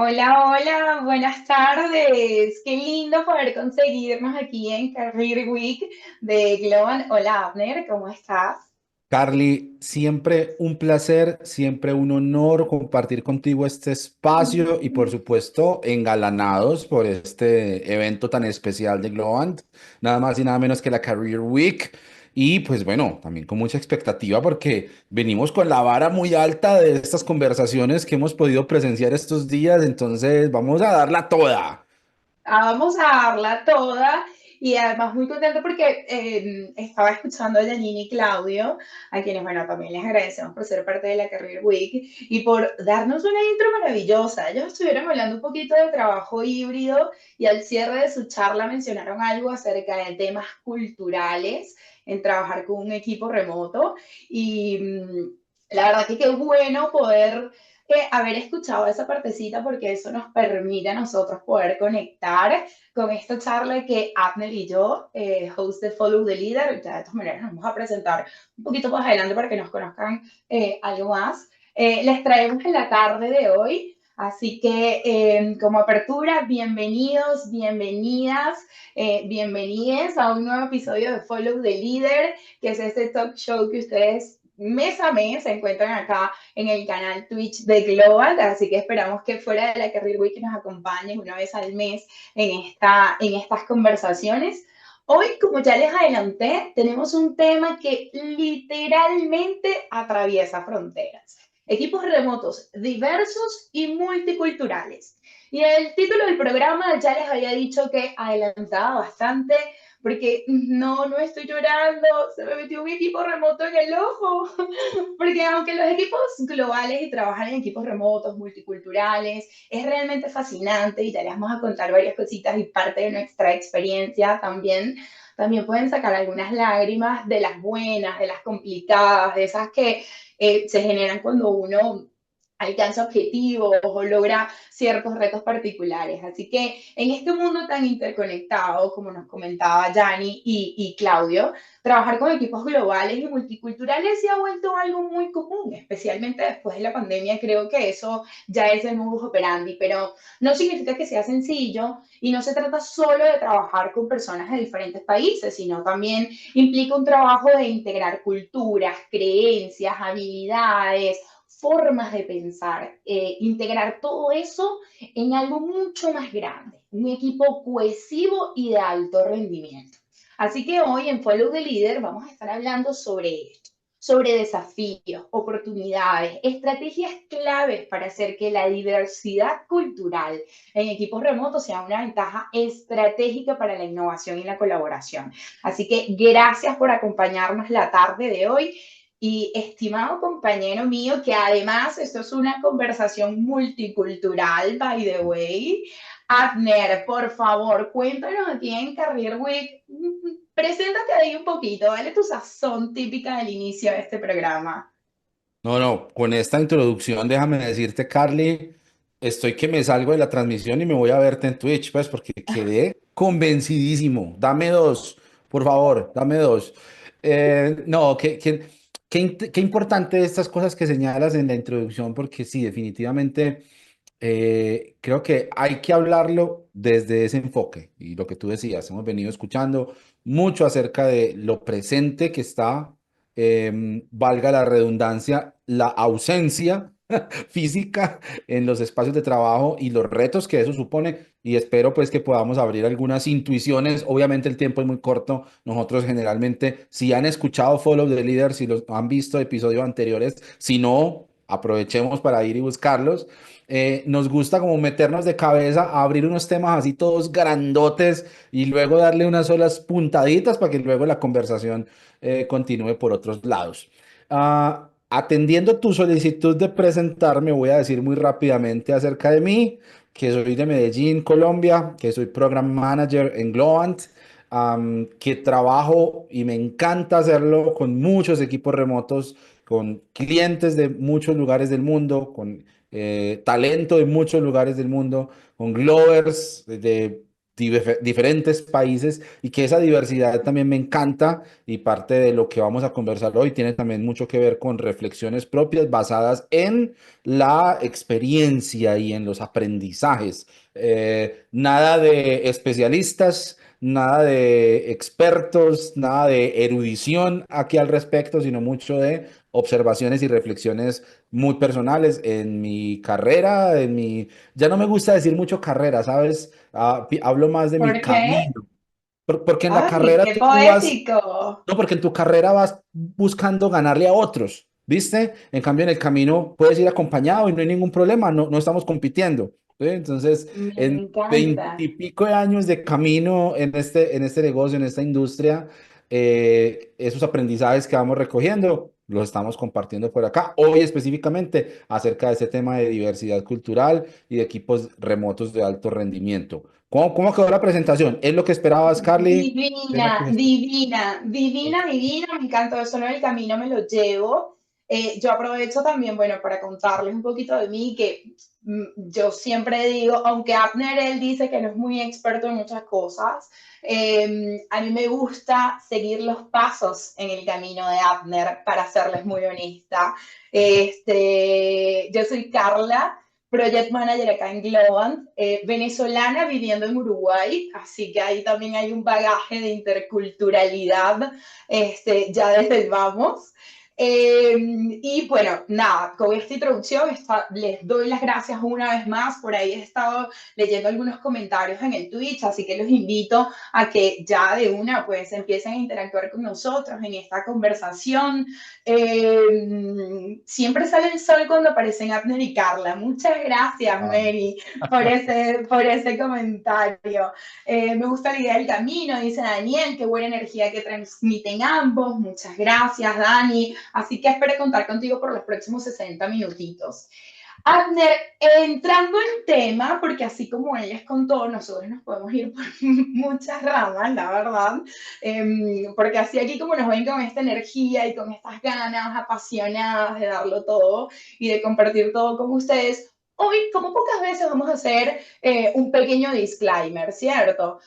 Hola, hola, buenas tardes. Qué lindo poder conseguirnos aquí en Career Week de Global. Hola, Abner, ¿cómo estás? Carly, siempre un placer, siempre un honor compartir contigo este espacio y por supuesto engalanados por este evento tan especial de Globant, nada más y nada menos que la Career Week. Y pues bueno, también con mucha expectativa porque venimos con la vara muy alta de estas conversaciones que hemos podido presenciar estos días, entonces vamos a darla toda. Vamos a darla toda y además muy contenta porque estaba escuchando a Janine y Claudio, a quienes, bueno, también les agradecemos por ser parte de la Career Week y por darnos una intro maravillosa. Ellos estuvieron hablando un poquito de trabajo híbrido y al cierre de su charla mencionaron algo acerca de temas culturales en trabajar con un equipo remoto y la verdad que qué bueno poder haber escuchado esa partecita porque eso nos permite a nosotros poder conectar con esta charla que Abner y yo, host de Follow the Leader, ya de todas maneras nos vamos a presentar un poquito más adelante para que nos conozcan algo más. Les traemos en la tarde de hoy. Así que como apertura, bienvenidos, bienvenidas, bienvenides a un nuevo episodio de Follow the Leader, que es este talk show que ustedes mes a mes se encuentran acá en el canal Twitch de Global, así que esperamos que fuera de la Career Week nos acompañen una vez al mes en estas conversaciones. Hoy, como ya les adelanté, tenemos un tema que literalmente atraviesa fronteras. Equipos remotos diversos y multiculturales. Y el título del programa ya les había dicho que adelantaba bastante porque no estoy llorando, se me metió un equipo remoto en el ojo. Porque aunque los equipos globales y trabajan en equipos remotos, multiculturales, es realmente fascinante y ya les vamos a contar varias cositas y parte de nuestra experiencia también pueden sacar algunas lágrimas de las buenas, de las complicadas, de esas que se generan cuando uno alcanza objetivos o logra ciertos retos particulares. Así que en este mundo tan interconectado, como nos comentaba Yanni y Claudio, trabajar con equipos globales y multiculturales se ha vuelto algo muy común, especialmente después de la pandemia. Creo que eso ya es el modus operandi, pero no significa que sea sencillo y no se trata solo de trabajar con personas de diferentes países, sino también implica un trabajo de integrar culturas, creencias, habilidades, formas de pensar, integrar todo eso en algo mucho más grande, un equipo cohesivo y de alto rendimiento. Así que hoy en Follow the Leader vamos a estar hablando sobre esto, sobre desafíos, oportunidades, estrategias claves para hacer que la diversidad cultural en equipos remotos sea una ventaja estratégica para la innovación y la colaboración. Así que gracias por acompañarnos la tarde de hoy. Y estimado compañero mío, que además esto es una conversación multicultural, by the way, Abner, por favor, cuéntanos aquí en Career Week. Preséntate ahí un poquito, dale tu sazón típica del inicio de este programa. No, no, con esta introducción déjame decirte, Carly, estoy que me salgo de la transmisión y me voy a verte en Twitch, pues porque quedé convencidísimo. Dame dos, por favor, dame dos. No, qué importante estas cosas que señalas en la introducción, porque sí, definitivamente creo que hay que hablarlo desde ese enfoque. Y lo que tú decías, hemos venido escuchando mucho acerca de lo presente que está, valga la redundancia, la ausencia física en los espacios de trabajo y los retos que eso supone. Y espero pues que podamos abrir algunas intuiciones. Obviamente el tiempo es muy corto. Nosotros generalmente, si han escuchado Follow the Leader, si los han visto episodios anteriores, si no, aprovechemos para ir y buscarlos. Nos gusta como meternos de cabeza a abrir unos temas así todos grandotes y luego darle unas solas puntaditas para que luego la conversación continúe por otros lados. Atendiendo tu solicitud de presentarme, voy a decir muy rápidamente acerca de mí, que soy de Medellín, Colombia, que soy Program Manager en Globant, que trabajo y me encanta hacerlo con muchos equipos remotos, con clientes de muchos lugares del mundo, con talento de muchos lugares del mundo, con Glovers de diferentes países y que esa diversidad también me encanta y parte de lo que vamos a conversar hoy tiene también mucho que ver con reflexiones propias basadas en la experiencia y en los aprendizajes. Nada de especialistas, nada de expertos, nada de erudición aquí al respecto, sino mucho de observaciones y reflexiones muy personales en mi carrera, ya no me gusta decir mucho carrera, ¿sabes? Hablo más de mi ¿Por qué? camino, porque en la ¡Ay, carrera qué tú vas, poético! no, porque en tu carrera vas buscando ganarle a otros, ¿viste? En cambio, en el camino puedes ir acompañado y no hay ningún problema, no, no estamos compitiendo. ¿Sí? Entonces, Me en encanta. veintipico de años de camino en este negocio, en esta industria, esos aprendizajes que vamos recogiendo, los estamos compartiendo por acá. Hoy específicamente acerca de ese tema de diversidad cultural y de equipos remotos de alto rendimiento. ¿Cómo quedó la presentación? ¿Es lo que esperabas, Carly? ¿Era Divina, que- divina, divina, divina, me encantó eso, ¿no? El camino me lo llevo. Yo aprovecho también, bueno, para contarles un poquito de mí, que yo siempre digo, aunque Abner, él dice que no es muy experto en muchas cosas, a mí me gusta seguir los pasos en el camino de Abner, para serles muy honesta. Yo soy Carla, Project Manager acá en Globant, venezolana viviendo en Uruguay, así que ahí también hay un bagaje de interculturalidad, ya desde el vamos. Y bueno, nada, con esta introducción les doy las gracias una vez más. Por ahí he estado leyendo algunos comentarios en el Twitch, así que los invito a que ya de una pues empiecen a interactuar con nosotros en esta conversación. Siempre sale el sol cuando aparecen Abner y Carla. Muchas gracias, Ah. Mary, por ese comentario. Me gusta la idea del camino, dice Daniel, qué buena energía que transmiten ambos. Muchas gracias, Dani. Así que espero contar contigo por los próximos 60 minutitos. Abner, entrando en tema, porque así como ella es con todo, nosotros nos podemos ir por muchas ramas, la verdad, porque así aquí como nos ven con esta energía y con estas ganas apasionadas de darlo todo y de compartir todo con ustedes, hoy, como pocas veces, vamos a hacer un pequeño disclaimer, ¿cierto?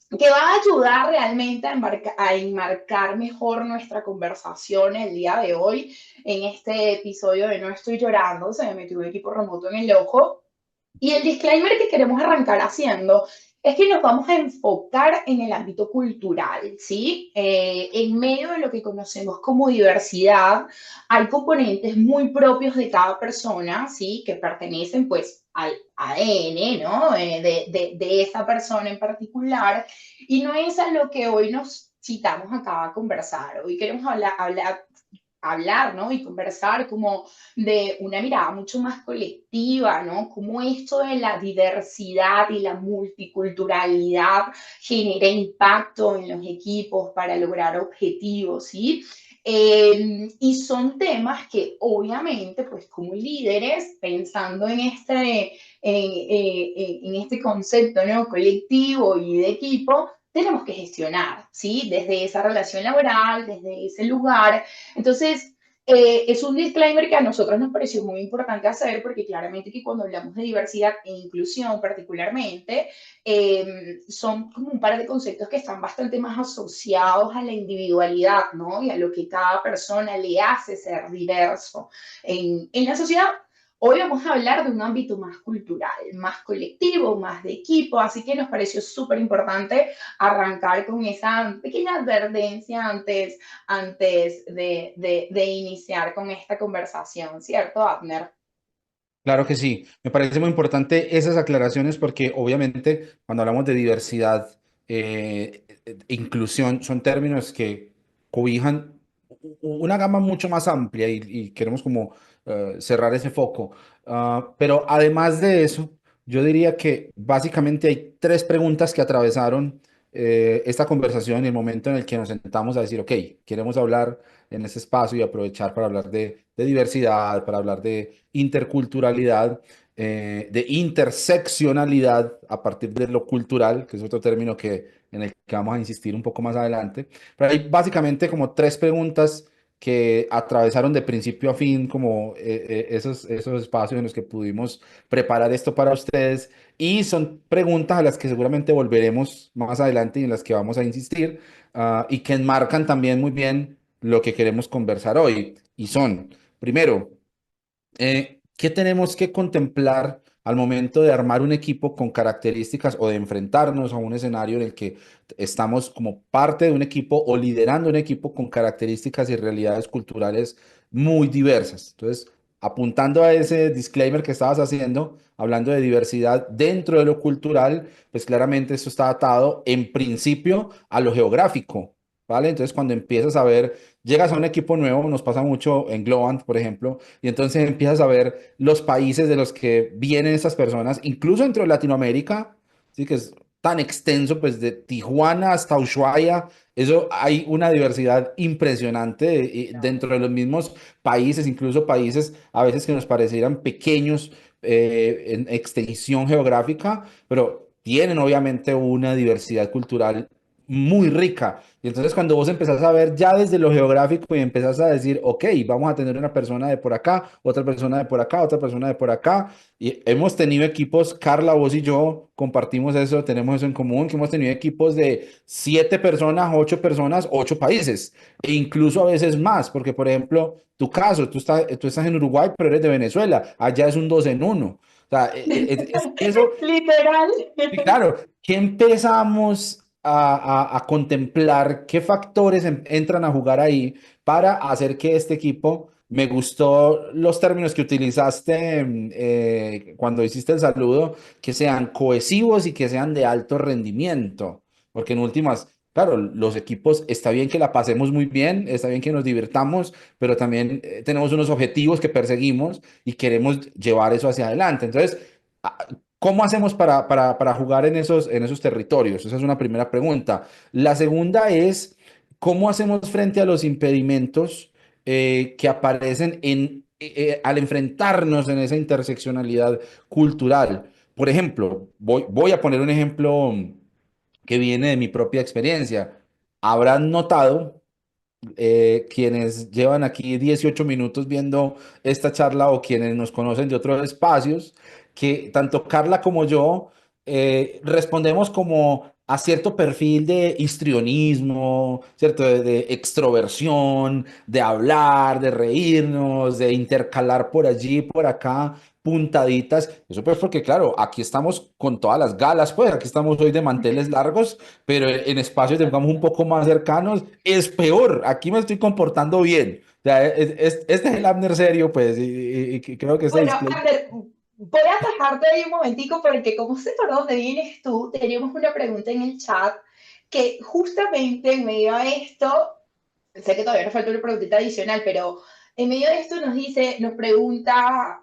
Que va a ayudar realmente a enmarcar mejor nuestra conversación el día de hoy en este episodio de No estoy llorando, se me metió un equipo remoto en el ojo. Y el disclaimer que queremos arrancar haciendo es que nos vamos a enfocar en el ámbito cultural, ¿sí? En medio de lo que conocemos como diversidad, hay componentes muy propios de cada persona, ¿sí? Que pertenecen pues al ADN, ¿no? De esa persona en particular. Y no es a lo que hoy nos citamos acá a conversar. Hoy queremos hablar, ¿no? Y conversar como de una mirada mucho más colectiva, ¿no? Como esto de la diversidad y la multiculturalidad genera impacto en los equipos para lograr objetivos, ¿sí? Y son temas que obviamente, pues como líderes, pensando en este concepto, ¿no? Colectivo y de equipo, tenemos que gestionar, ¿sí? Desde esa relación laboral, desde ese lugar. Entonces, es un disclaimer que a nosotros nos pareció muy importante hacer porque claramente que cuando hablamos de diversidad e inclusión particularmente, son como un par de conceptos que están bastante más asociados a la individualidad, ¿no? Y a lo que cada persona le hace ser diverso en la sociedad. Hoy vamos a hablar de un ámbito más cultural, más colectivo, más de equipo, así que nos pareció súper importante arrancar con esa pequeña advertencia antes de iniciar con esta conversación, ¿cierto, Abner? Claro que sí, me parece muy importante esas aclaraciones porque obviamente cuando hablamos de diversidad e inclusión son términos que cobijan una gama mucho más amplia y queremos como cerrar ese foco. Pero además de eso, yo diría que básicamente hay tres preguntas que atravesaron esta conversación y el momento en el que nos sentamos a decir, ok, queremos hablar en este espacio y aprovechar para hablar de diversidad, para hablar de interculturalidad, de interseccionalidad a partir de lo cultural, que es otro término en el que vamos a insistir un poco más adelante. Pero hay básicamente como tres preguntas que atravesaron de principio a fin como esos espacios en los que pudimos preparar esto para ustedes. Y son preguntas a las que seguramente volveremos más adelante y en las que vamos a insistir, y que enmarcan también muy bien lo que queremos conversar hoy. Y son, primero, ¿qué tenemos que contemplar al momento de armar un equipo con características o de enfrentarnos a un escenario en el que estamos como parte de un equipo o liderando un equipo con características y realidades culturales muy diversas? Entonces, apuntando a ese disclaimer que estabas haciendo, hablando de diversidad dentro de lo cultural, pues claramente esto está atado en principio a lo geográfico, ¿vale? Entonces, cuando empiezas a ver, llegas a un equipo nuevo, nos pasa mucho en Globant, por ejemplo, y entonces empiezas a ver los países de los que vienen estas personas, incluso dentro de Latinoamérica, sí que es tan extenso, pues de Tijuana hasta Ushuaia, eso hay una diversidad impresionante dentro de los mismos países, incluso países a veces que nos parecieran pequeños en extensión geográfica, pero tienen obviamente una diversidad cultural muy rica. Y entonces cuando vos empezás a ver ya desde lo geográfico y empezás a decir, ok, vamos a tener una persona de por acá, otra persona de por acá, otra persona de por acá. Y hemos tenido equipos, Carla, vos y yo compartimos eso, tenemos eso en común, que hemos tenido equipos de 7 personas, 8 países, e incluso a veces más, porque por ejemplo, tu caso, tú estás en Uruguay, pero eres de Venezuela, allá es un 2 en 1. O sea, eso. Literal. Sí, claro, ¿qué empezamos a contemplar? ¿Qué factores entran a jugar ahí para hacer que este equipo, me gustó los términos que utilizaste cuando hiciste el saludo, que sean cohesivos y que sean de alto rendimiento? Porque en últimas, claro, los equipos, está bien que la pasemos muy bien, está bien que nos divirtamos, pero también tenemos unos objetivos que perseguimos y queremos llevar eso hacia adelante. Entonces, ¿cómo hacemos para jugar en esos territorios? Esa es una primera pregunta. La segunda es, ¿cómo hacemos frente a los impedimentos que aparecen al enfrentarnos en esa interseccionalidad cultural? Por ejemplo, voy a poner un ejemplo que viene de mi propia experiencia. Habrán notado quienes llevan aquí 18 minutos viendo esta charla o quienes nos conocen de otros espacios, que tanto Carla como yo respondemos como a cierto perfil de histrionismo, ¿cierto? De extroversión, de hablar, de reírnos, de intercalar por allí, por acá, puntaditas. Eso pues porque, claro, aquí estamos con todas las galas, pues aquí estamos hoy de manteles largos, pero en espacios, digamos, un poco más cercanos, es peor. Aquí me estoy comportando bien. O sea, este es el Abner serio, pues, y creo que ese Bueno, display. Ander, voy a atajarte ahí un momentico porque como sé por dónde vienes tú, teníamos una pregunta en el chat que justamente en medio a esto, sé que todavía nos falta una preguntita adicional, pero en medio de esto nos dice, nos pregunta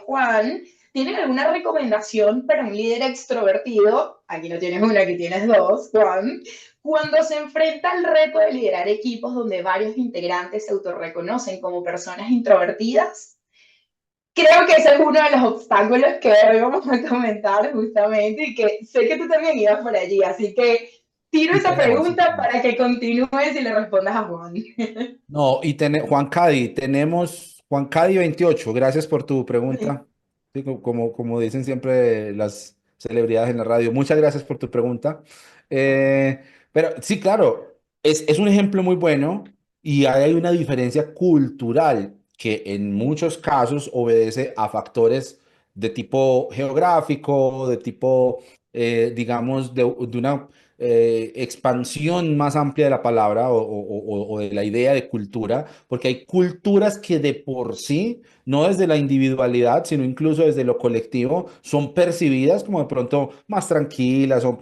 Juan, ¿tienen alguna recomendación para un líder extrovertido? Aquí no tienes una, aquí tienes dos, Juan. Cuando se enfrenta al reto de liderar equipos donde varios integrantes se autorreconocen como personas introvertidas. Creo que ese es uno de los obstáculos que hoy vamos a comentar justamente y que sé que tú también ibas por allí, así que tiro Sí esa tenemos, sí pregunta tenemos. para que continúes y le respondas a Juan. No, y Juan Cadi, tenemos Juan Cadi 28. Gracias por tu pregunta. Sí, como dicen siempre las celebridades en la radio, muchas gracias por tu pregunta. Pero sí, claro, es un ejemplo muy bueno y hay una diferencia cultural que en muchos casos obedece a factores de tipo geográfico, de tipo, digamos, de una expansión más amplia de la palabra o de la idea de cultura, porque hay culturas que de por sí, no desde la individualidad, sino incluso desde lo colectivo, son percibidas como de pronto más tranquilas o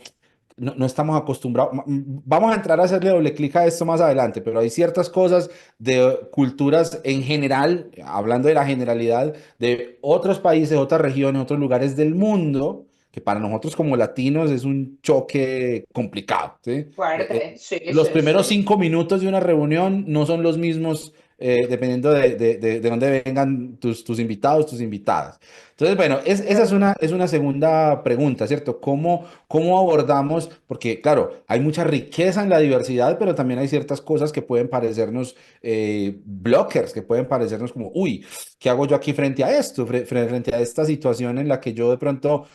no estamos acostumbrados. Vamos a entrar a hacerle doble clic a esto más adelante, pero hay ciertas cosas de culturas en general, hablando de la generalidad, de otros países, otras regiones, otros lugares del mundo, que para nosotros como latinos es un choque complicado, ¿sí? Fuerte, sí, Los sí, primeros sí. 5 minutos de una reunión no son los mismos, dependiendo de dónde vengan tus invitados, tus invitadas. Entonces, bueno, esa es una segunda pregunta, ¿cierto? ¿Cómo abordamos? Porque, claro, hay mucha riqueza en la diversidad, pero también hay ciertas cosas que pueden parecernos blockers, que pueden parecernos como, uy, ¿qué hago yo aquí frente a esto? Frente a esta situación en la que yo de pronto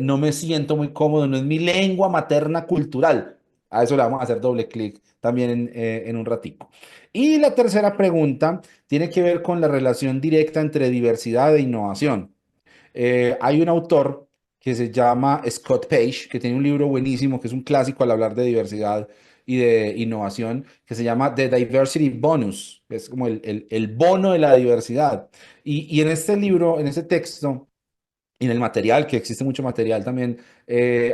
no me siento muy cómodo, no es mi lengua materna cultural. A eso le vamos a hacer doble clic también en un ratico. Y la tercera pregunta tiene que ver con la relación directa entre diversidad e innovación. Hay un autor que se llama Scott Page, que tiene un libro buenísimo, que es un clásico al hablar de diversidad y de innovación, que se llama The Diversity Bonus, que es como el bono de la diversidad. Y en este libro, en este texto, y en el material, que existe mucho material también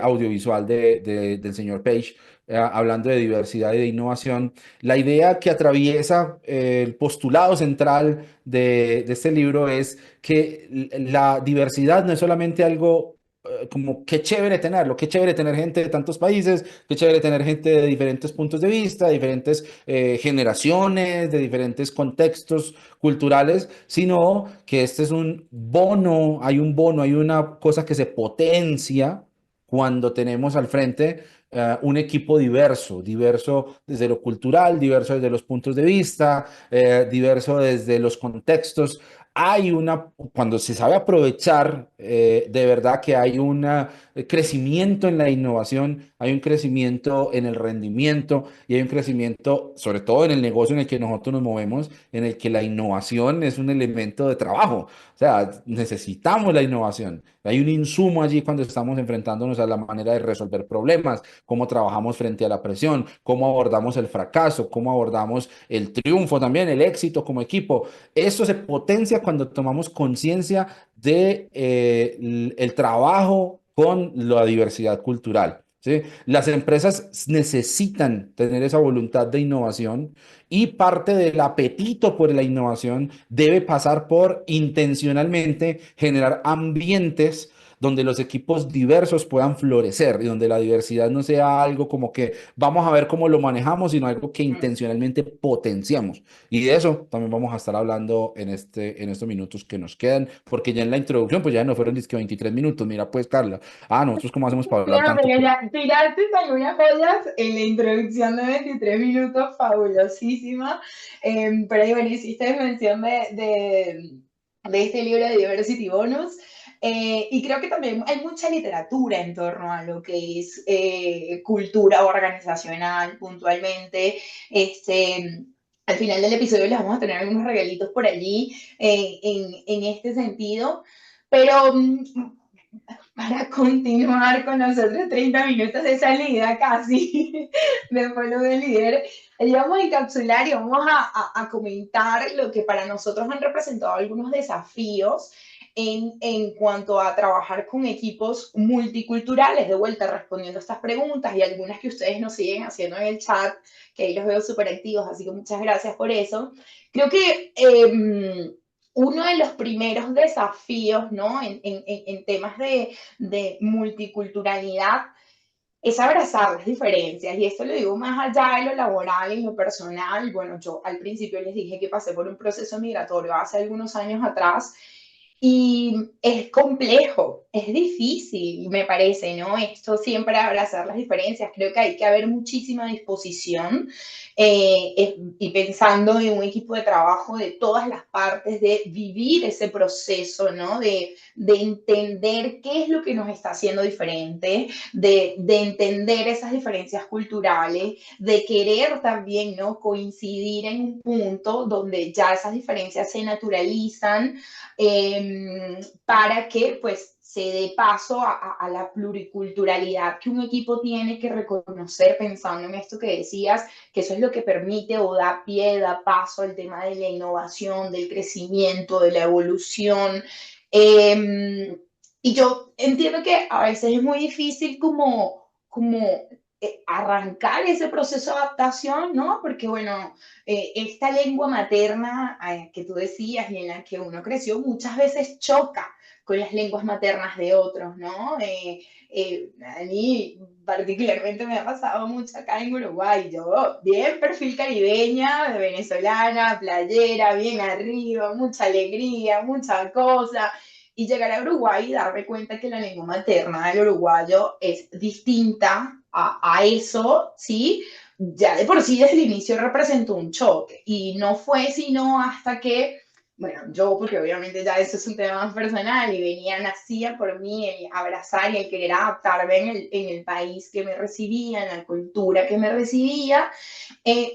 audiovisual del señor Page, hablando de diversidad y de innovación, la idea que atraviesa el postulado central de este libro es que la diversidad no es solamente algo como qué chévere tenerlo, qué chévere tener gente de tantos países, qué chévere tener gente de diferentes puntos de vista, de diferentes generaciones, de diferentes contextos culturales, sino que este es un bono, hay una cosa que se potencia cuando tenemos al frente un equipo diverso, diverso desde lo cultural, diverso desde los puntos de vista, diverso desde los contextos. Cuando se sabe aprovechar, de verdad que hay un crecimiento en la innovación, hay un crecimiento en el rendimiento y hay un crecimiento, sobre todo en el negocio en el que nosotros nos movemos, en el que la innovación es un elemento de trabajo. O sea, necesitamos la innovación. Hay un insumo allí cuando estamos enfrentándonos a la manera de resolver problemas, cómo trabajamos frente a la presión, cómo abordamos el fracaso, cómo abordamos el triunfo también, el éxito como equipo. Esto se potencia cuando tomamos conciencia de el trabajo con la diversidad cultural. ¿Sí? Las empresas necesitan tener esa voluntad de innovación y parte del apetito por la innovación debe pasar por intencionalmente generar ambientes donde los equipos diversos puedan florecer y donde la diversidad no sea algo como que vamos a ver cómo lo manejamos, sino algo que intencionalmente potenciamos. Y de eso también vamos a estar hablando en estos minutos que nos quedan, porque ya en la introducción, pues ya no fueron dizque 23 minutos. Mira, pues, Carla, nosotros cómo hacemos para hablar No, tanto. pero ya tiraste algunas joyas en la introducción de 23 minutos, fabulosísima. Pero ahí, bueno, hiciste mención de este libro de Diversity Bonus. Y creo que también hay mucha literatura en torno a lo que es cultura organizacional puntualmente. Al final del episodio les vamos a tener algunos regalitos por allí en este sentido. Pero para continuar con nosotros 30 minutos de salida casi de Follow the Leader, y vamos a encapsular y vamos a comentar lo que para nosotros han representado algunos desafíos en cuanto a trabajar con equipos multiculturales, de vuelta respondiendo a estas preguntas y algunas que ustedes nos siguen haciendo en el chat, que ahí los veo súper activos, así que muchas gracias por eso. Creo que uno de los primeros desafíos, ¿no? En temas de multiculturalidad es abrazar las diferencias. Y esto lo digo más allá de lo laboral, en lo personal. Bueno, yo al principio les dije que pasé por un proceso migratorio hace algunos años atrás y es complejo, es difícil, me parece, ¿no? Esto siempre abrazar las diferencias, creo que hay que haber muchísima disposición y pensando en un equipo de trabajo de todas las partes, de vivir ese proceso, ¿no? De entender qué es lo que nos está haciendo diferente, de entender esas diferencias culturales, de querer también, ¿no? Coincidir en un punto donde ya esas diferencias se naturalizan para que pues se dé paso a la pluriculturalidad que un equipo tiene que reconocer pensando en esto que decías, que eso es lo que permite o da pie, da paso al tema de la innovación, del crecimiento, de la evolución. Y yo entiendo que a veces es muy difícil como arrancar ese proceso de adaptación, ¿no? Porque, bueno, esta lengua materna que tú decías y en la que uno creció muchas veces choca con las lenguas maternas de otros, ¿no? A mí particularmente me ha pasado mucho acá en Uruguay, yo bien perfil caribeña, venezolana, playera, bien arriba, mucha alegría, mucha cosa, y llegar a Uruguay y darme cuenta que la lengua materna del uruguayo es distinta a eso, ¿sí? Ya de por sí desde el inicio representó un choque y no fue sino hasta que, bueno, yo porque obviamente ya eso es un tema más personal y venía, nacía por mí el abrazar y el querer adaptarme en el país que me recibía, en la cultura que me recibía,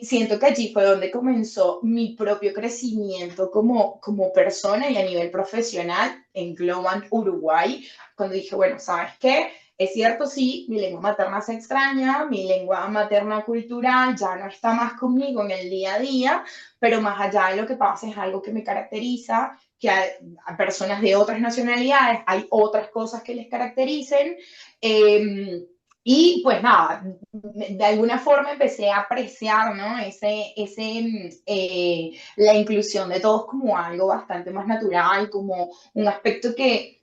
siento que allí fue donde comenzó mi propio crecimiento como persona y a nivel profesional en Global Uruguay, cuando dije, bueno, ¿sabes qué? Es cierto, sí, mi lengua materna se extraña, mi lengua materna cultural ya no está más conmigo en el día a día, pero más allá de lo que pasa es algo que me caracteriza, que a personas de otras nacionalidades hay otras cosas que les caractericen. Y pues nada, de alguna forma empecé a apreciar, ¿no? La inclusión de todos como algo bastante más natural, como un aspecto que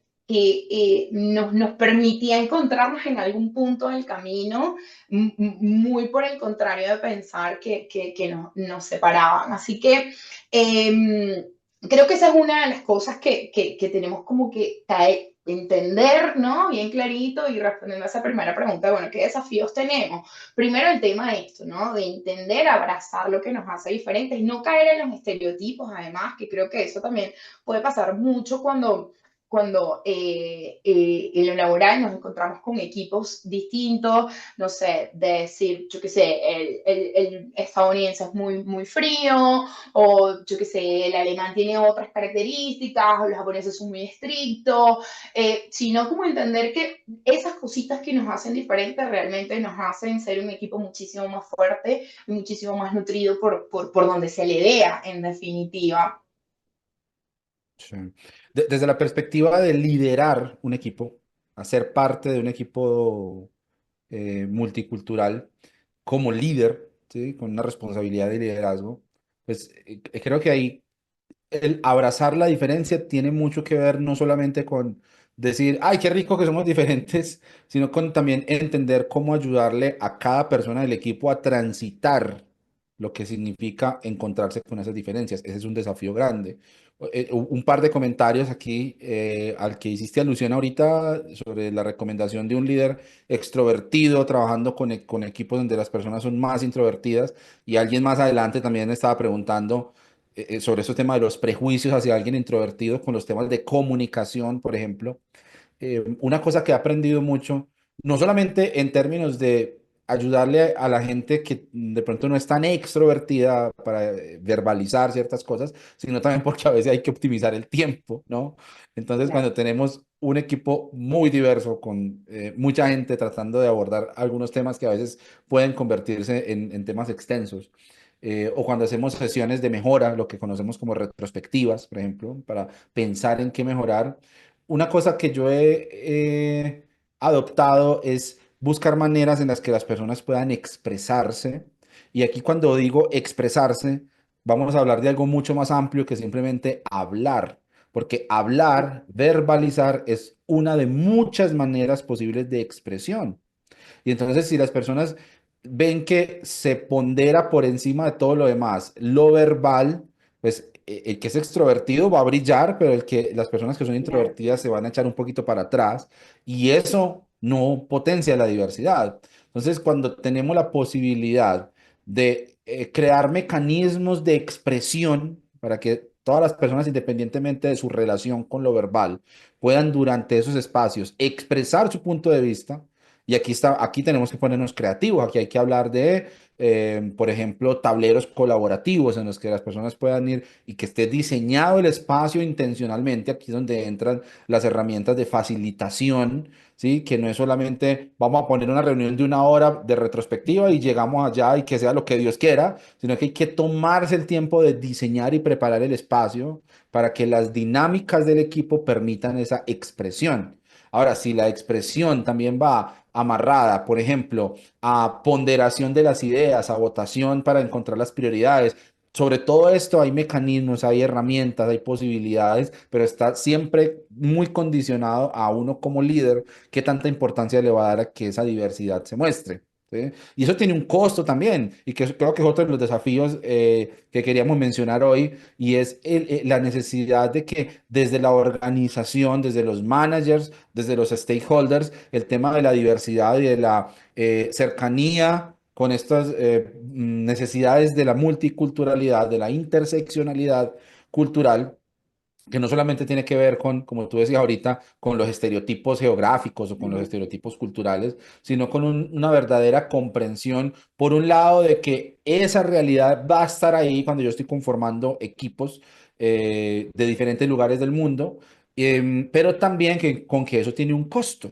nos permitía encontrarnos en algún punto del camino, muy por el contrario de pensar que nos separaban. Así que creo que esa es una de las cosas que tenemos como que entender, ¿no? Bien clarito y respondiendo a esa primera pregunta, bueno, ¿qué desafíos tenemos? Primero el tema de esto, ¿no? De entender, abrazar lo que nos hace diferentes y no caer en los estereotipos, además, que creo que eso también puede pasar mucho cuando en lo laboral nos encontramos con equipos distintos, no sé, de decir, yo qué sé, el estadounidense es muy frío, o yo qué sé, el alemán tiene otras características, o los japoneses son muy estrictos, sino como entender que esas cositas que nos hacen diferentes realmente nos hacen ser un equipo muchísimo más fuerte y muchísimo más nutrido por donde se le vea, en definitiva. Sí. Desde la perspectiva de liderar un equipo, hacer parte de un equipo multicultural como líder, ¿sí? Con una responsabilidad de liderazgo, pues creo que ahí el abrazar la diferencia tiene mucho que ver no solamente con decir, ay, qué rico que somos diferentes, sino con también entender cómo ayudarle a cada persona del equipo a transitar lo que significa encontrarse con esas diferencias. Ese es un desafío grande. Un par de comentarios aquí al que hiciste alusión ahorita sobre la recomendación de un líder extrovertido trabajando con equipos donde las personas son más introvertidas y alguien más adelante también estaba preguntando sobre esos temas de los prejuicios hacia alguien introvertido con los temas de comunicación, por ejemplo. Una cosa que he aprendido mucho, no solamente en términos de ayudarle a la gente que de pronto no es tan extrovertida para verbalizar ciertas cosas, sino también porque a veces hay que optimizar el tiempo, ¿no? Entonces, Claro. cuando tenemos un equipo muy diverso, con mucha gente tratando de abordar algunos temas que a veces pueden convertirse en temas extensos, o cuando hacemos sesiones de mejora, lo que conocemos como retrospectivas, por ejemplo, para pensar en qué mejorar. Una cosa que yo he adoptado es buscar maneras en las que las personas puedan expresarse. Y aquí cuando digo expresarse, vamos a hablar de algo mucho más amplio que simplemente hablar. Porque hablar, verbalizar, es una de muchas maneras posibles de expresión. Y entonces si las personas ven que se pondera por encima de todo lo demás, lo verbal, pues el que es extrovertido va a brillar, pero las personas que son Claro. introvertidas se van a echar un poquito para atrás y eso no potencia la diversidad. Entonces, cuando tenemos la posibilidad de crear mecanismos de expresión para que todas las personas, independientemente de su relación con lo verbal, puedan durante esos espacios expresar su punto de vista, y aquí tenemos que ponernos creativos, aquí hay que hablar de, por ejemplo, tableros colaborativos en los que las personas puedan ir y que esté diseñado el espacio intencionalmente, aquí es donde entran las herramientas de facilitación, ¿sí? Que no es solamente vamos a poner una reunión de una hora de retrospectiva y llegamos allá y que sea lo que Dios quiera, sino que hay que tomarse el tiempo de diseñar y preparar el espacio para que las dinámicas del equipo permitan esa expresión. Ahora, si la expresión también va amarrada, por ejemplo, a ponderación de las ideas, a votación para encontrar las prioridades. Sobre todo esto hay mecanismos, hay herramientas, hay posibilidades, pero está siempre muy condicionado a uno como líder, qué tanta importancia le va a dar a que esa diversidad se muestre. ¿Sí? Y eso tiene un costo también, y que creo que es otro de los desafíos que queríamos mencionar hoy, y es la necesidad de que desde la organización, desde los managers, desde los stakeholders, el tema de la diversidad y de la cercanía con estas necesidades de la multiculturalidad, de la interseccionalidad cultural, que no solamente tiene que ver con, como tú decías ahorita, con los estereotipos geográficos o con los estereotipos culturales, sino con una verdadera comprensión, por un lado, de que esa realidad va a estar ahí cuando yo estoy conformando equipos de diferentes lugares del mundo, pero también con que eso tiene un costo.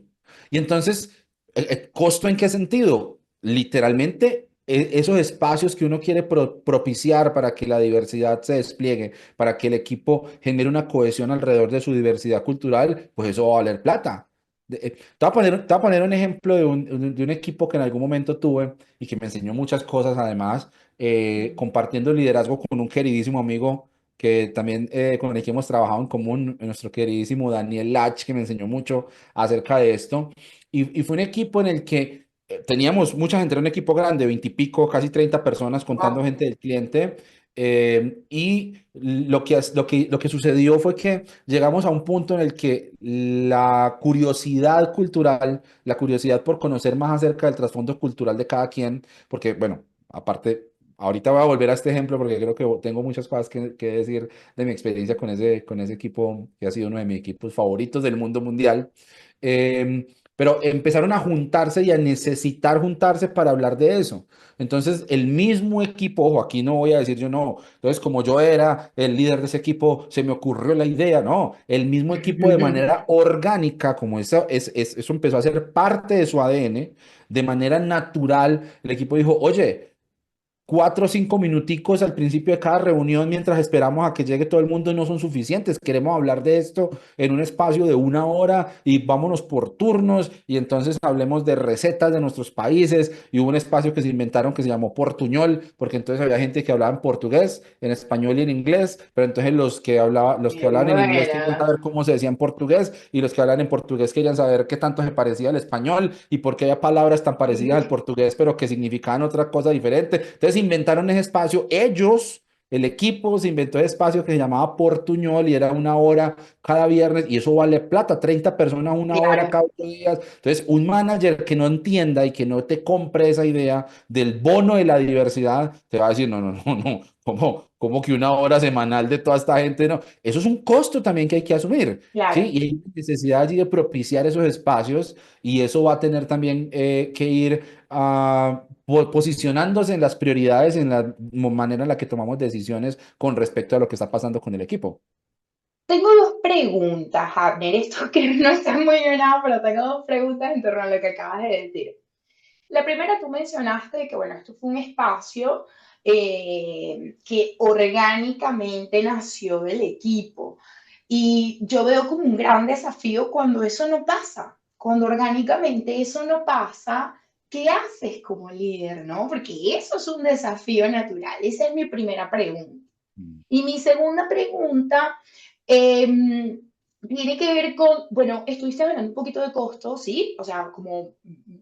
Y entonces, ¿el costo en qué sentido? Literalmente, esos espacios que uno quiere propiciar para que la diversidad se despliegue, para que el equipo genere una cohesión alrededor de su diversidad cultural, pues eso va a valer plata. Te voy a poner un ejemplo de un equipo que en algún momento tuve y que me enseñó muchas cosas, además, compartiendo liderazgo con un queridísimo amigo que también con el que hemos trabajado en común, nuestro queridísimo Daniel Lach, que me enseñó mucho acerca de esto. Y fue un equipo en el que teníamos mucha gente, era un equipo grande, 20 y pico, casi 30 personas contando Wow. gente del cliente. Y lo que sucedió fue que llegamos a un punto en el que la curiosidad cultural, la curiosidad por conocer más acerca del trasfondo cultural de cada quien, porque bueno, aparte, ahorita voy a volver a este ejemplo porque creo que tengo muchas cosas que decir de mi experiencia con ese equipo que ha sido uno de mis equipos favoritos del mundo mundial. Pero empezaron a juntarse y a necesitar juntarse para hablar de eso. Entonces, el mismo equipo, ojo, aquí no voy a decir yo no. Entonces, como yo era el líder de ese equipo, se me ocurrió la idea, no. El mismo equipo de manera orgánica, como eso empezó a ser parte de su ADN, de manera natural, el equipo dijo, oye, 4 o 5 minuticos al principio de cada reunión mientras esperamos a que llegue todo el mundo no son suficientes. Queremos hablar de esto en un espacio de 1 hora y vámonos por turnos y entonces hablemos de recetas de nuestros países y hubo un espacio que se inventaron que se llamó Portuñol, porque entonces había gente que hablaba en portugués, en español y en inglés, pero entonces los que Qué hablaban en inglés querían buena. saber cómo se decía en portugués y los que hablan en portugués querían saber qué tanto se parecía al español y por qué había palabras tan parecidas al portugués pero que significaban otra cosa diferente. Entonces inventaron ese espacio, ellos, el equipo se inventó ese espacio que se llamaba Portuñol y era 1 hora cada viernes y eso vale plata, 30 personas 1 hora Claro. cada 8 días. Entonces, un manager que no entienda y que no te compre esa idea del bono de la diversidad, te va a decir, no, no, no, no, ¿cómo que 1 hora semanal de toda esta gente? No, eso es un costo también que hay que asumir, ¿sí? Claro. Y hay necesidad allí de propiciar esos espacios y eso va a tener también que ir posicionándose en las prioridades, en la manera en la que tomamos decisiones con respecto a lo que está pasando con el equipo. Tengo dos preguntas, Abner. Esto que no está muy bien, pero tengo dos preguntas en torno a lo que acabas de decir. La primera, tú mencionaste que, bueno, esto fue un espacio que orgánicamente nació del equipo. Y yo veo como un gran desafío cuando eso no pasa, cuando orgánicamente eso no pasa, ¿qué haces como líder, no? Porque eso es un desafío natural. Esa es mi primera pregunta. Mm. Y mi segunda pregunta eh, tiene que ver con, bueno, estuviste hablando un poquito de costo, ¿sí? O sea, como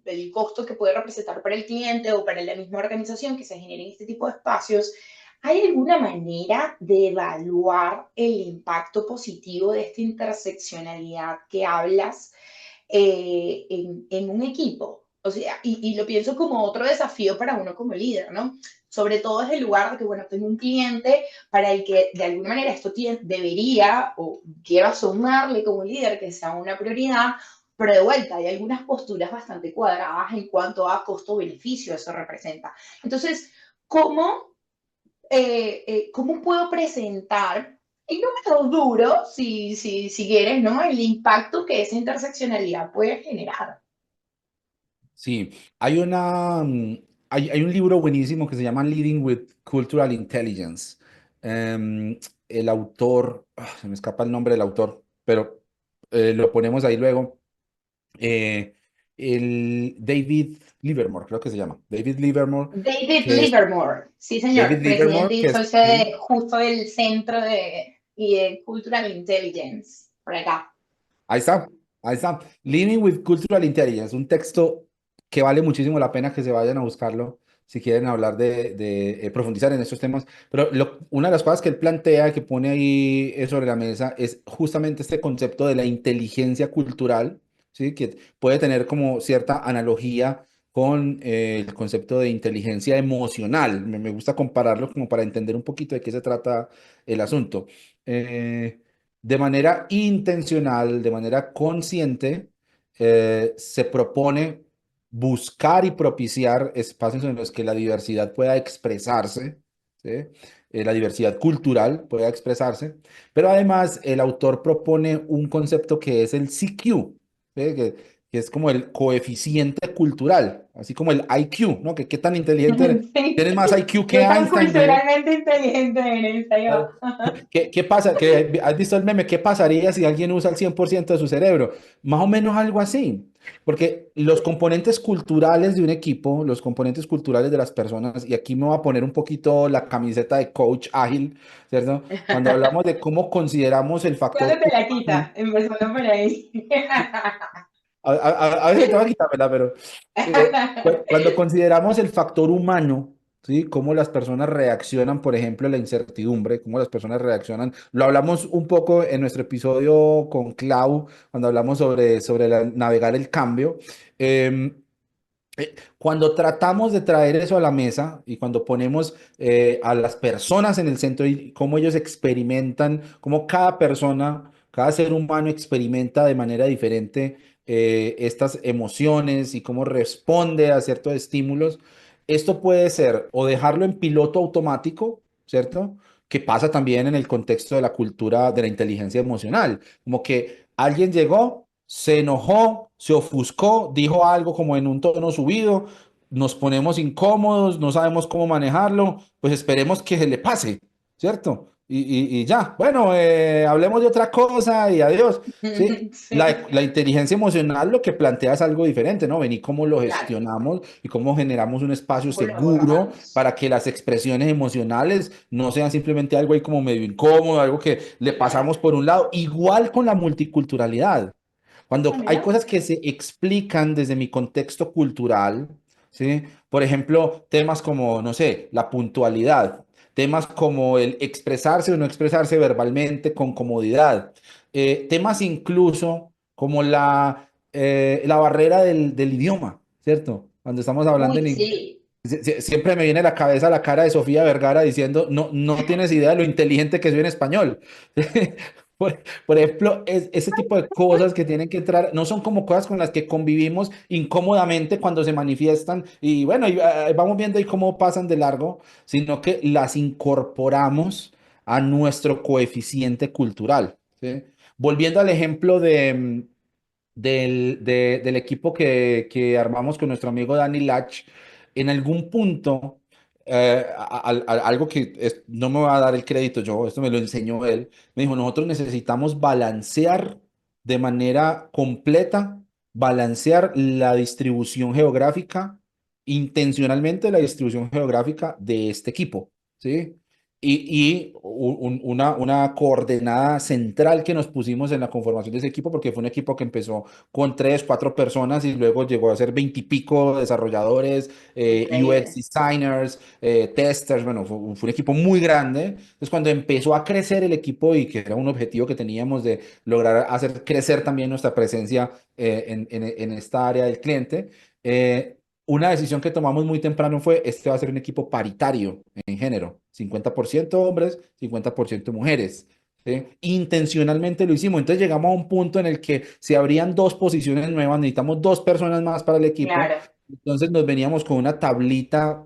el costo que puede representar para el cliente o para la misma organización que se generen este tipo de espacios. ¿Hay alguna manera de evaluar el impacto positivo de esta interseccionalidad que hablas en un equipo? O sea, y lo pienso como otro desafío para uno como líder, ¿no? Sobre todo desde el lugar de que, bueno, tengo un cliente para el que de alguna manera esto debería o quiero asumirle como líder que sea una prioridad, pero de vuelta hay algunas posturas bastante cuadradas en cuanto a costo-beneficio eso representa. Entonces, ¿cómo puedo presentar en números duros, si quieres, ¿no? El impacto que esa interseccionalidad puede generar. Sí, hay un libro buenísimo que se llama Leading with Cultural Intelligence. El autor, se me escapa el nombre del autor, pero lo ponemos ahí luego. el David Livermore, creo que se llama, David Livermore, David que es Livermore, sí David señor, Livermore, presidente y que es, socio sí. de justo del Centro de Cultural Intelligence, por acá. Ahí está, ahí está. Living with Cultural Intelligence, un texto que vale muchísimo la pena que se vayan a buscarlo si quieren hablar de profundizar en estos temas. Pero una de las cosas que él plantea, que pone ahí sobre la mesa, es justamente este concepto de la inteligencia cultural, ¿sí? Que puede tener como cierta analogía con el concepto de inteligencia emocional. Me gusta compararlo como para entender un poquito de qué se trata el asunto. Eh, de manera intencional, de manera consciente, se propone buscar y propiciar espacios en los que la diversidad pueda expresarse, ¿sí? La diversidad cultural pueda expresarse, pero además el autor propone un concepto que es el CQ, ¿sí? Que es como el coeficiente cultural, así como el IQ, ¿no? Que qué tan inteligente eres. Sí. Tienes más IQ que ¿Qué tan Einstein, ¿no? culturalmente inteligente eres? Ahí va. ¿Qué pasa? ¿Has visto el meme? ¿Qué pasaría si alguien usa el 100% de su cerebro? Más o menos algo así. Porque los componentes culturales de un equipo, los componentes culturales de las personas, y aquí me voy a poner un poquito la camiseta de coach ágil, ¿cierto? Cuando hablamos de cómo consideramos el ¿Cuándo factor te la humano, quita? Empezando por ahí. a veces tengo que quitármela, pero cuando consideramos el factor humano, ¿sí? Cómo las personas reaccionan, por ejemplo, a la incertidumbre, cómo las personas reaccionan. Lo hablamos un poco en nuestro episodio con Clau, cuando hablamos sobre navegar el cambio. Em, Cuando tratamos de traer eso a la mesa y cuando ponemos a las personas en el centro y cómo ellos experimentan, cómo cada persona, cada ser humano experimenta de manera diferente estas emociones y cómo responde a ciertos estímulos, esto puede ser o dejarlo en piloto automático, ¿cierto? Que pasa también en el contexto de la cultura de la inteligencia emocional, como que alguien llegó, se enojó, se ofuscó, dijo algo como en un tono subido, nos ponemos incómodos, no sabemos cómo manejarlo, pues esperemos que se le pase, ¿cierto? Y ya, bueno, hablemos de otra cosa y adiós. Sí, Sí, la inteligencia emocional lo que plantea es algo diferente, ¿no? Ven y cómo lo claro. gestionamos y cómo generamos un espacio ¿Cómo lo seguro abordamos? para que las expresiones emocionales no sean simplemente algo ahí como medio incómodo, algo que le Claro. pasamos por un lado. Igual con la multiculturalidad. Cuando Ah, hay mira. cosas que se explican desde mi contexto cultural, ¿sí? Por ejemplo, temas como, no sé, la puntualidad, temas como el expresarse o no expresarse verbalmente con comodidad, temas incluso como la barrera del idioma, ¿cierto? Cuando estamos hablando Uy, en inglés. sí. Siempre me viene a la cabeza la cara de Sofía Vergara diciendo, no, no tienes idea de lo inteligente que soy en español. Por ejemplo, ese tipo de cosas que tienen que entrar, no son como cosas con las que convivimos incómodamente cuando se manifiestan y bueno, vamos viendo ahí cómo pasan de largo, sino que las incorporamos a nuestro coeficiente cultural, ¿sí? Volviendo al ejemplo del equipo que armamos con nuestro amigo Danny Lach, en algún punto, algo que no me va a dar el crédito yo, esto me lo enseñó él, me dijo, nosotros necesitamos balancear de manera completa, balancear la distribución geográfica, intencionalmente la distribución geográfica de este equipo, ¿sí? Una coordenada central que nos pusimos en la conformación de ese equipo, porque fue un equipo que empezó con tres, cuatro personas y luego llegó a ser 20 y pico desarrolladores, UX Increíble. designers, testers, bueno, fue un equipo muy grande. Entonces, cuando empezó a crecer el equipo y que era un objetivo que teníamos de lograr hacer crecer también nuestra presencia en esta área del cliente, una decisión que tomamos muy temprano fue, este va a ser un equipo paritario en género, 50% hombres, 50% mujeres. ¿Sí? Intencionalmente lo hicimos. Entonces llegamos a un punto en el que si abrían dos posiciones nuevas, necesitamos dos personas más para el equipo. Claro. Entonces nos veníamos con una tablita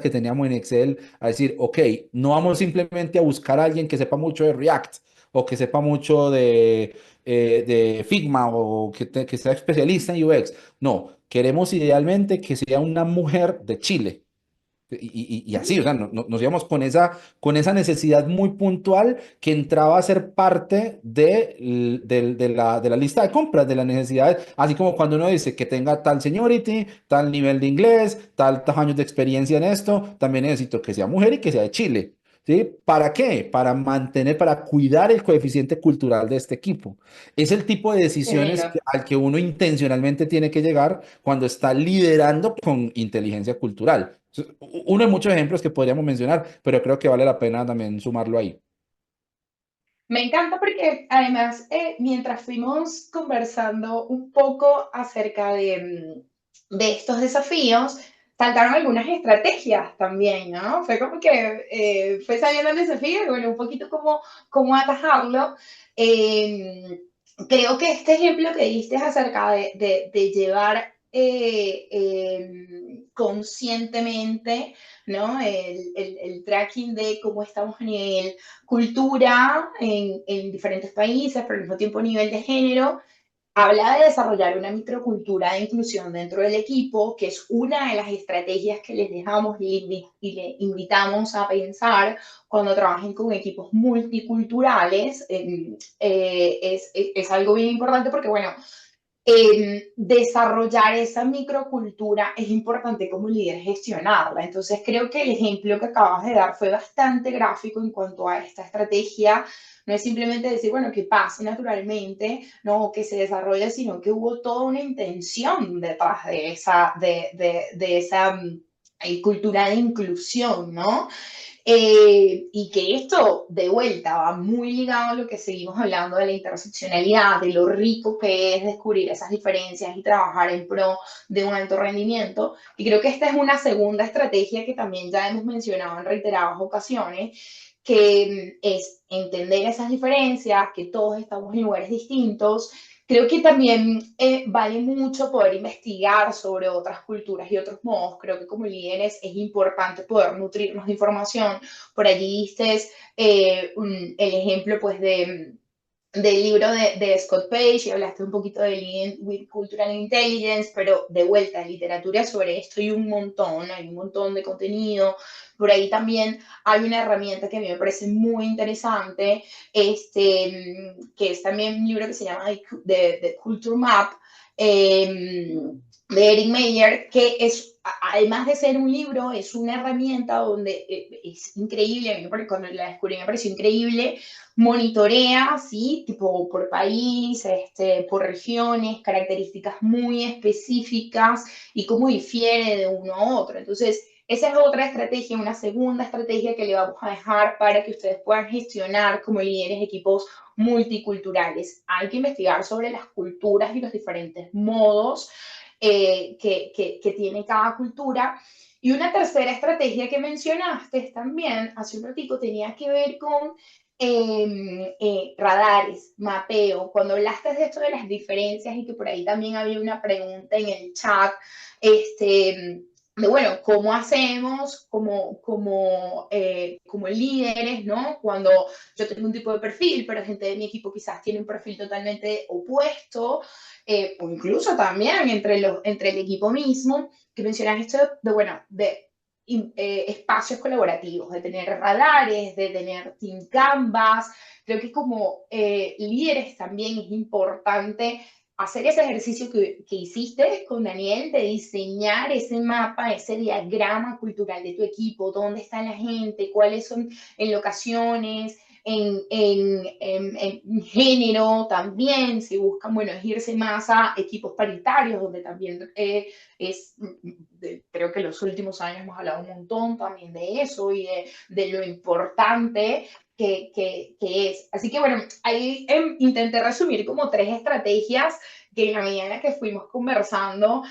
que teníamos en Excel a decir, ok, no vamos simplemente a buscar a alguien que sepa mucho de React o que sepa mucho de Figma o que sea especialista en UX. No, queremos idealmente que sea una mujer de Chile. Y así, o sea, nos íbamos con esa necesidad muy puntual que entraba a ser parte de la lista de compras, de las necesidades, así como cuando uno dice que tenga tal seniority, tal nivel de inglés, tal años de experiencia en esto, también necesito que sea mujer y que sea de Chile. ¿Sí? ¿Para qué? Para mantener, para cuidar el coeficiente cultural de este equipo. Es el tipo de Qué decisiones lindo. al que uno intencionalmente tiene que llegar cuando está liderando con inteligencia cultural. Uno de muchos ejemplos que podríamos mencionar, pero creo que vale la pena también sumarlo ahí. Me encanta porque además, mientras fuimos conversando un poco acerca de estos desafíos, saltaron algunas estrategias también, ¿no? Fue como que fue saliendo el desafío y bueno, un poquito cómo atajarlo. Eh, Creo que este ejemplo que diste acerca de llevar conscientemente, ¿no? El tracking de cómo estamos a nivel cultura en diferentes países, pero al mismo tiempo a nivel de género, habla de desarrollar una microcultura de inclusión dentro del equipo, que es una de las estrategias que les dejamos y le invitamos a pensar cuando trabajen con equipos multiculturales. Es algo bien importante porque, bueno, desarrollar esa microcultura es importante como líder gestionarla. Entonces creo que el ejemplo que acabas de dar fue bastante gráfico en cuanto a esta estrategia. No es simplemente decir, bueno, que pase naturalmente, no, que se desarrolle, sino que hubo toda una intención detrás de esa cultura de inclusión, ¿no? Y que esto, de vuelta, va muy ligado a lo que seguimos hablando de la interseccionalidad, de lo rico que es descubrir esas diferencias y trabajar en pro de un alto rendimiento. Y creo que esta es una segunda estrategia que también ya hemos mencionado en reiteradas ocasiones, que es entender esas diferencias, que todos estamos en lugares distintos. Creo que también vale mucho poder investigar sobre otras culturas y otros modos. Creo que como líderes es importante poder nutrirnos de información. Por allí diste el ejemplo pues del libro de Scott Page y hablaste un poquito de Leading with Cultural Intelligence, pero de vuelta, literatura sobre esto hay un montón de contenido. Por ahí también hay una herramienta que a mí me parece muy interesante, que es también un libro que se llama The Culture Map, de Eric Meyer, que es, además de ser un libro, es una herramienta donde es increíble, a mí cuando la descubrí me pareció increíble, monitorea, ¿sí? Tipo por país, por regiones, características muy específicas y cómo difiere de uno a otro. Entonces, esa es otra estrategia, una segunda estrategia que le vamos a dejar para que ustedes puedan gestionar como líderes equipos multiculturales. Hay que investigar sobre las culturas y los diferentes modos que tiene cada cultura. Y una tercera estrategia que mencionaste también hace un ratito tenía que ver con radares, mapeo. Cuando hablaste de esto de las diferencias y que por ahí también había una pregunta en el chat, de bueno, ¿cómo hacemos como líderes, ¿no? Cuando yo tengo un tipo de perfil, pero gente de mi equipo quizás tiene un perfil totalmente opuesto, o incluso también entre el equipo mismo, que mencionas esto de, bueno, de espacios colaborativos, de tener radares, de tener team canvas. Creo que como líderes también es importante hacer ese ejercicio que hiciste con Daniel, de diseñar ese mapa, ese diagrama cultural de tu equipo, dónde está la gente, cuáles son en locaciones, en género también, si buscan, bueno, es irse más a equipos paritarios, donde también es, creo que en los últimos años hemos hablado un montón también de eso y de lo importante que es. Así que bueno, ahí intenté resumir como tres estrategias que en la medida en la que fuimos conversando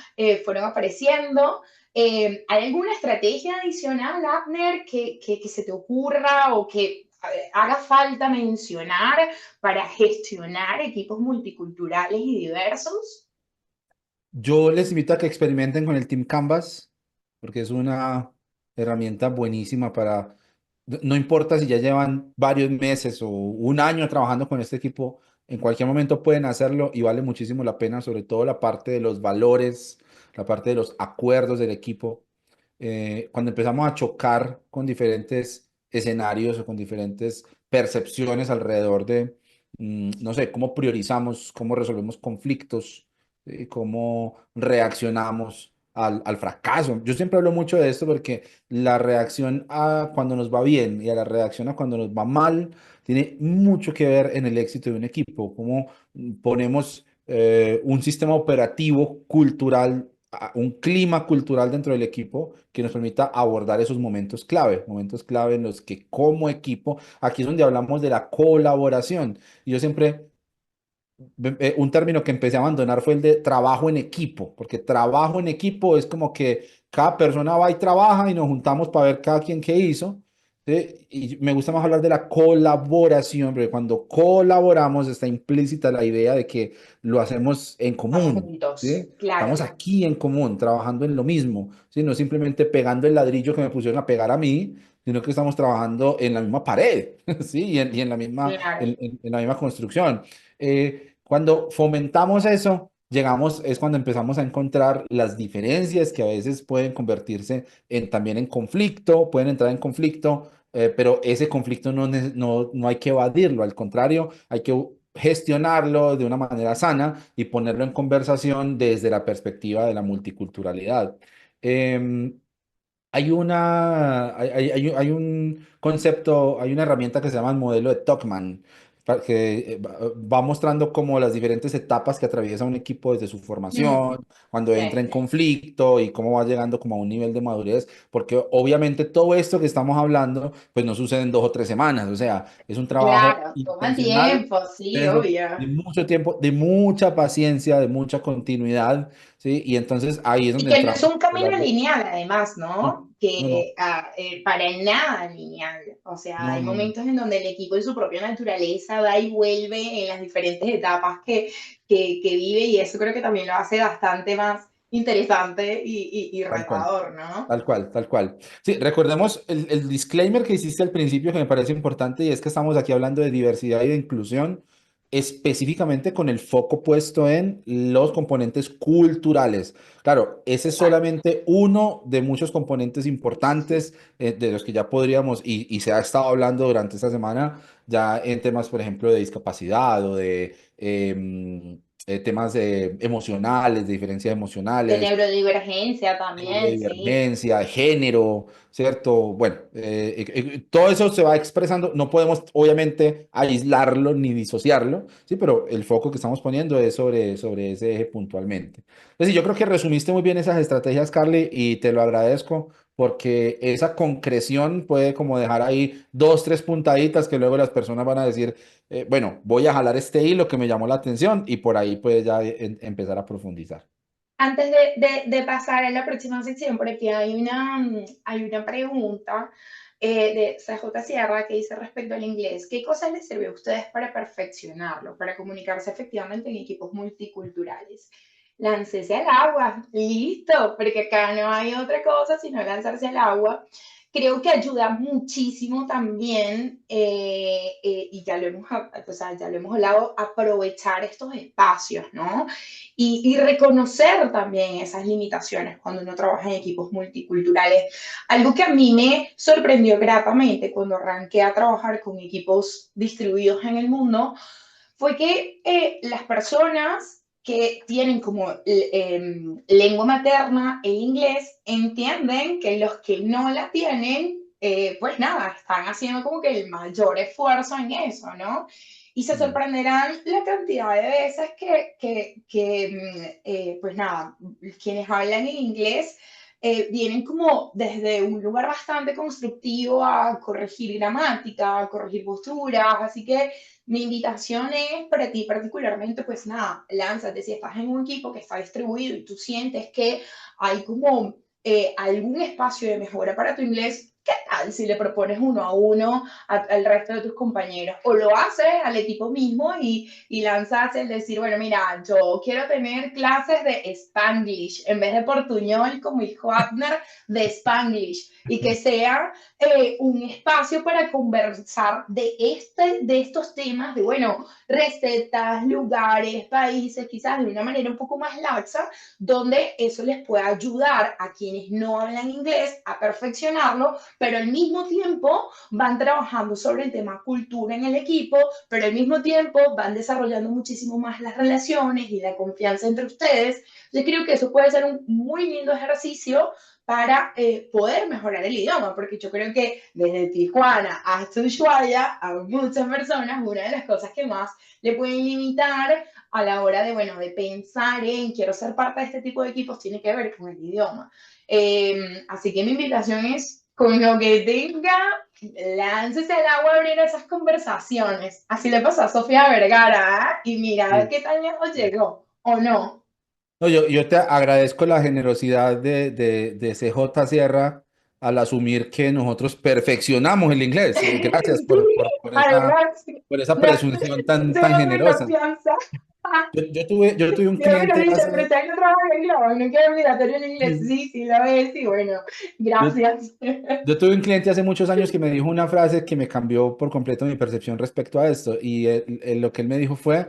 fueron apareciendo. ¿Hay alguna estrategia adicional, Abner, que se te ocurra o que haga falta mencionar para gestionar equipos multiculturales y diversos? Yo les invito a que experimenten con el Team Canvas, porque es una herramienta buenísima para, no importa si ya llevan varios meses o un año trabajando con este equipo, en cualquier momento pueden hacerlo y vale muchísimo la pena, sobre todo la parte de los valores, la parte de los acuerdos del equipo. cuando empezamos a chocar con diferentes escenarios o con diferentes percepciones alrededor de, no sé, cómo priorizamos, cómo resolvemos conflictos, cómo reaccionamos al fracaso. Yo siempre hablo mucho de esto porque la reacción a cuando nos va bien y a la reacción a cuando nos va mal tiene mucho que ver en el éxito de un equipo, cómo ponemos un sistema operativo cultural, un clima cultural dentro del equipo que nos permita abordar esos momentos clave en los que como equipo, aquí es donde hablamos de la colaboración. Y yo siempre un término que empecé a abandonar fue el de trabajo en equipo, porque trabajo en equipo es como que cada persona va y trabaja y nos juntamos para ver cada quien qué hizo. ¿Sí? Y me gusta más hablar de la colaboración, porque cuando colaboramos está implícita la idea de que lo hacemos en Estamos común. juntos, ¿Sí? Estamos claro. aquí en común, trabajando en lo mismo, ¿sí? No simplemente pegando el ladrillo que me pusieron a pegar a mí, sino que estamos trabajando en la misma pared, ¿sí? Y en la misma, Claro. en la misma construcción. Cuando fomentamos eso, llegamos, es cuando empezamos a encontrar las diferencias que a veces pueden convertirse en, también en conflicto, pueden entrar en conflicto, pero ese conflicto no hay que evadirlo, al contrario, hay que gestionarlo de una manera sana y ponerlo en conversación desde la perspectiva de la multiculturalidad. Em, hay un concepto, hay una herramienta que se llama el modelo de Tuckman, que va mostrando como las diferentes etapas que atraviesa un equipo desde su Mm, formación, cuando entra sí. en conflicto y cómo va llegando como a un nivel de madurez, porque obviamente todo esto que estamos hablando, pues no sucede en 2 o 3 semanas, o sea, es un trabajo Claro, toma intencional, tiempo, sí, eso, obvio. de mucho tiempo, de mucha paciencia, de mucha continuidad, ¿sí? Y entonces ahí es Y donde que no es entramos un a camino hablar de... lineal, además, No, ¿no? no, no. Que para nada lineal. O sea, No, hay no, no, momentos en donde el equipo en su propia naturaleza va y vuelve en las diferentes etapas que vive y eso creo que también lo hace bastante más interesante y tal cual, retador, ¿no? tal cual, tal cual. Sí, recordemos el disclaimer que hiciste al principio que me parece importante y es que estamos aquí hablando de diversidad y de inclusión específicamente con el foco puesto en los componentes culturales. Claro, ese es Total. solamente uno de muchos componentes importantes de los que ya podríamos, y se ha estado hablando durante esta semana, ya en temas, por ejemplo, de discapacidad o de temas emocionales, de diferencias De emocionales neurodivergencia también, sí. divergencia, de género, ¿cierto? Bueno, todo eso se va expresando, no podemos obviamente aislarlo ni disociarlo, ¿sí? Pero el foco que estamos poniendo es sobre ese eje puntualmente. Entonces, sí, yo creo que resumiste muy bien esas estrategias, Carly, y te lo agradezco porque esa concreción puede como dejar ahí 2, 3 puntaditas que luego las personas van a decir, bueno, voy a jalar este hilo que me llamó la atención y por ahí puedes ya empezar a profundizar. Antes de pasar a la próxima sección, por aquí hay una pregunta de CJ Sierra que dice respecto al inglés, ¿qué cosas les sirve a ustedes para perfeccionarlo, para comunicarse efectivamente en equipos multiculturales? Láncese al agua, listo, porque acá no hay otra cosa sino lanzarse al agua. Creo que ayuda muchísimo también, y o sea, ya lo hemos hablado, aprovechar estos espacios, ¿no? Y reconocer también esas limitaciones cuando uno trabaja en equipos multiculturales. Algo que a mí me sorprendió gratamente cuando arranqué a trabajar con equipos distribuidos en el mundo fue que las personas que tienen como lengua materna el inglés entienden que los que no la tienen, pues nada, están haciendo como que el mayor esfuerzo en eso, ¿no? Y se Mm. sorprenderán la cantidad de veces pues nada, quienes hablan en inglés vienen como desde un lugar bastante constructivo a corregir gramática, a corregir posturas, así que mi invitación es para ti particularmente, pues nada, lánzate si estás en un equipo que está distribuido y tú sientes que hay como algún espacio de mejora para tu inglés, ¿qué tal si le propones uno a uno al resto de tus compañeros? O lo haces al equipo mismo y lanzas el decir, bueno, mira, yo quiero tener clases de Spanglish en vez de portuñol, como dijo Abner, de Spanglish, y que sea un espacio para conversar de estos temas, de, bueno, recetas, lugares, países, quizás de una manera un poco más laxa, donde eso les pueda ayudar a quienes no hablan inglés a perfeccionarlo, pero al mismo tiempo van trabajando sobre el tema cultura en el equipo, pero al mismo tiempo van desarrollando muchísimo más las relaciones y la confianza entre ustedes. Yo creo que eso puede ser un muy lindo ejercicio para poder mejorar el idioma, porque yo creo que desde Tijuana hasta Ushuaia, a muchas personas, una de las cosas que más le pueden limitar a la hora de, bueno, de pensar en quiero ser parte de este tipo de equipos tiene que ver con el idioma. Así que mi invitación es, con lo que tenga, láncese al agua a abrir esas conversaciones. Así le pasó a Sofía Vergara, ¿eh? Y mira Sí. qué tan lejos llegó, ¿o no? No, yo te agradezco la generosidad de CJ Sierra al asumir que nosotros perfeccionamos el inglés. Gracias Sí, además, por esa de, presunción tan de mi generosa. confianza. Yo tuve un Yo me lo cliente dice, pero hace, está que trabaja en inglés, no quiero obligatorio en inglés. sí, Sí, sí, lo es, sí, bueno, yo, gracias. yo tuve un cliente hace muchos años que me dijo una frase que me cambió por completo mi percepción respecto a esto. Y lo que él me dijo fue,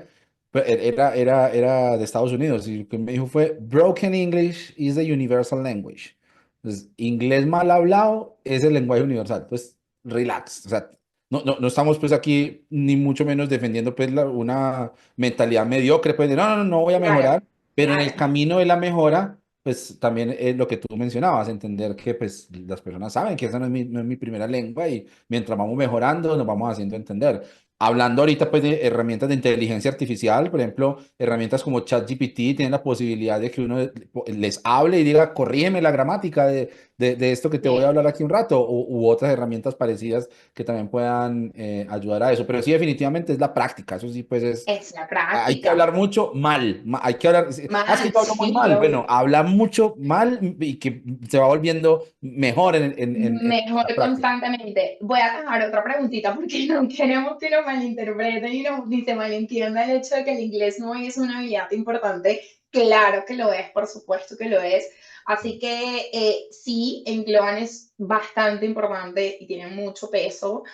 era de Estados Unidos, y lo que me dijo fue, Broken English is the universal language. Entonces, inglés mal hablado es el lenguaje universal. Pues, relax. O sea, no estamos pues aquí ni mucho menos defendiendo pues una mentalidad mediocre, pues de no voy a Claro, mejorar, pero en el claro. camino de la mejora pues también es lo que tú mencionabas, entender que pues las personas saben que esa no es mi primera lengua y mientras vamos mejorando nos vamos haciendo entender. Hablando ahorita pues de herramientas de inteligencia artificial, por ejemplo, herramientas como ChatGPT tienen la posibilidad de que uno les hable y diga, corrígeme la gramática de esto que te voy a Sí, hablar aquí un rato, u otras herramientas parecidas que también puedan ayudar a eso. Pero sí, definitivamente es la práctica, eso sí pues es es la hay que práctica. hablar mucho mal, hay que hablar, es que Mal, yo hablo muy sí, mal, obvio. bueno, habla mucho mal y que se va volviendo mejor en Mejor la práctica. constantemente. Voy a dejar otra preguntita porque no queremos que nos malinterpreten ni se malentienda el hecho de que el inglés no es una habilidad importante. Claro que lo es, por supuesto que lo es. Así que sí, engloban es bastante importante y tiene mucho peso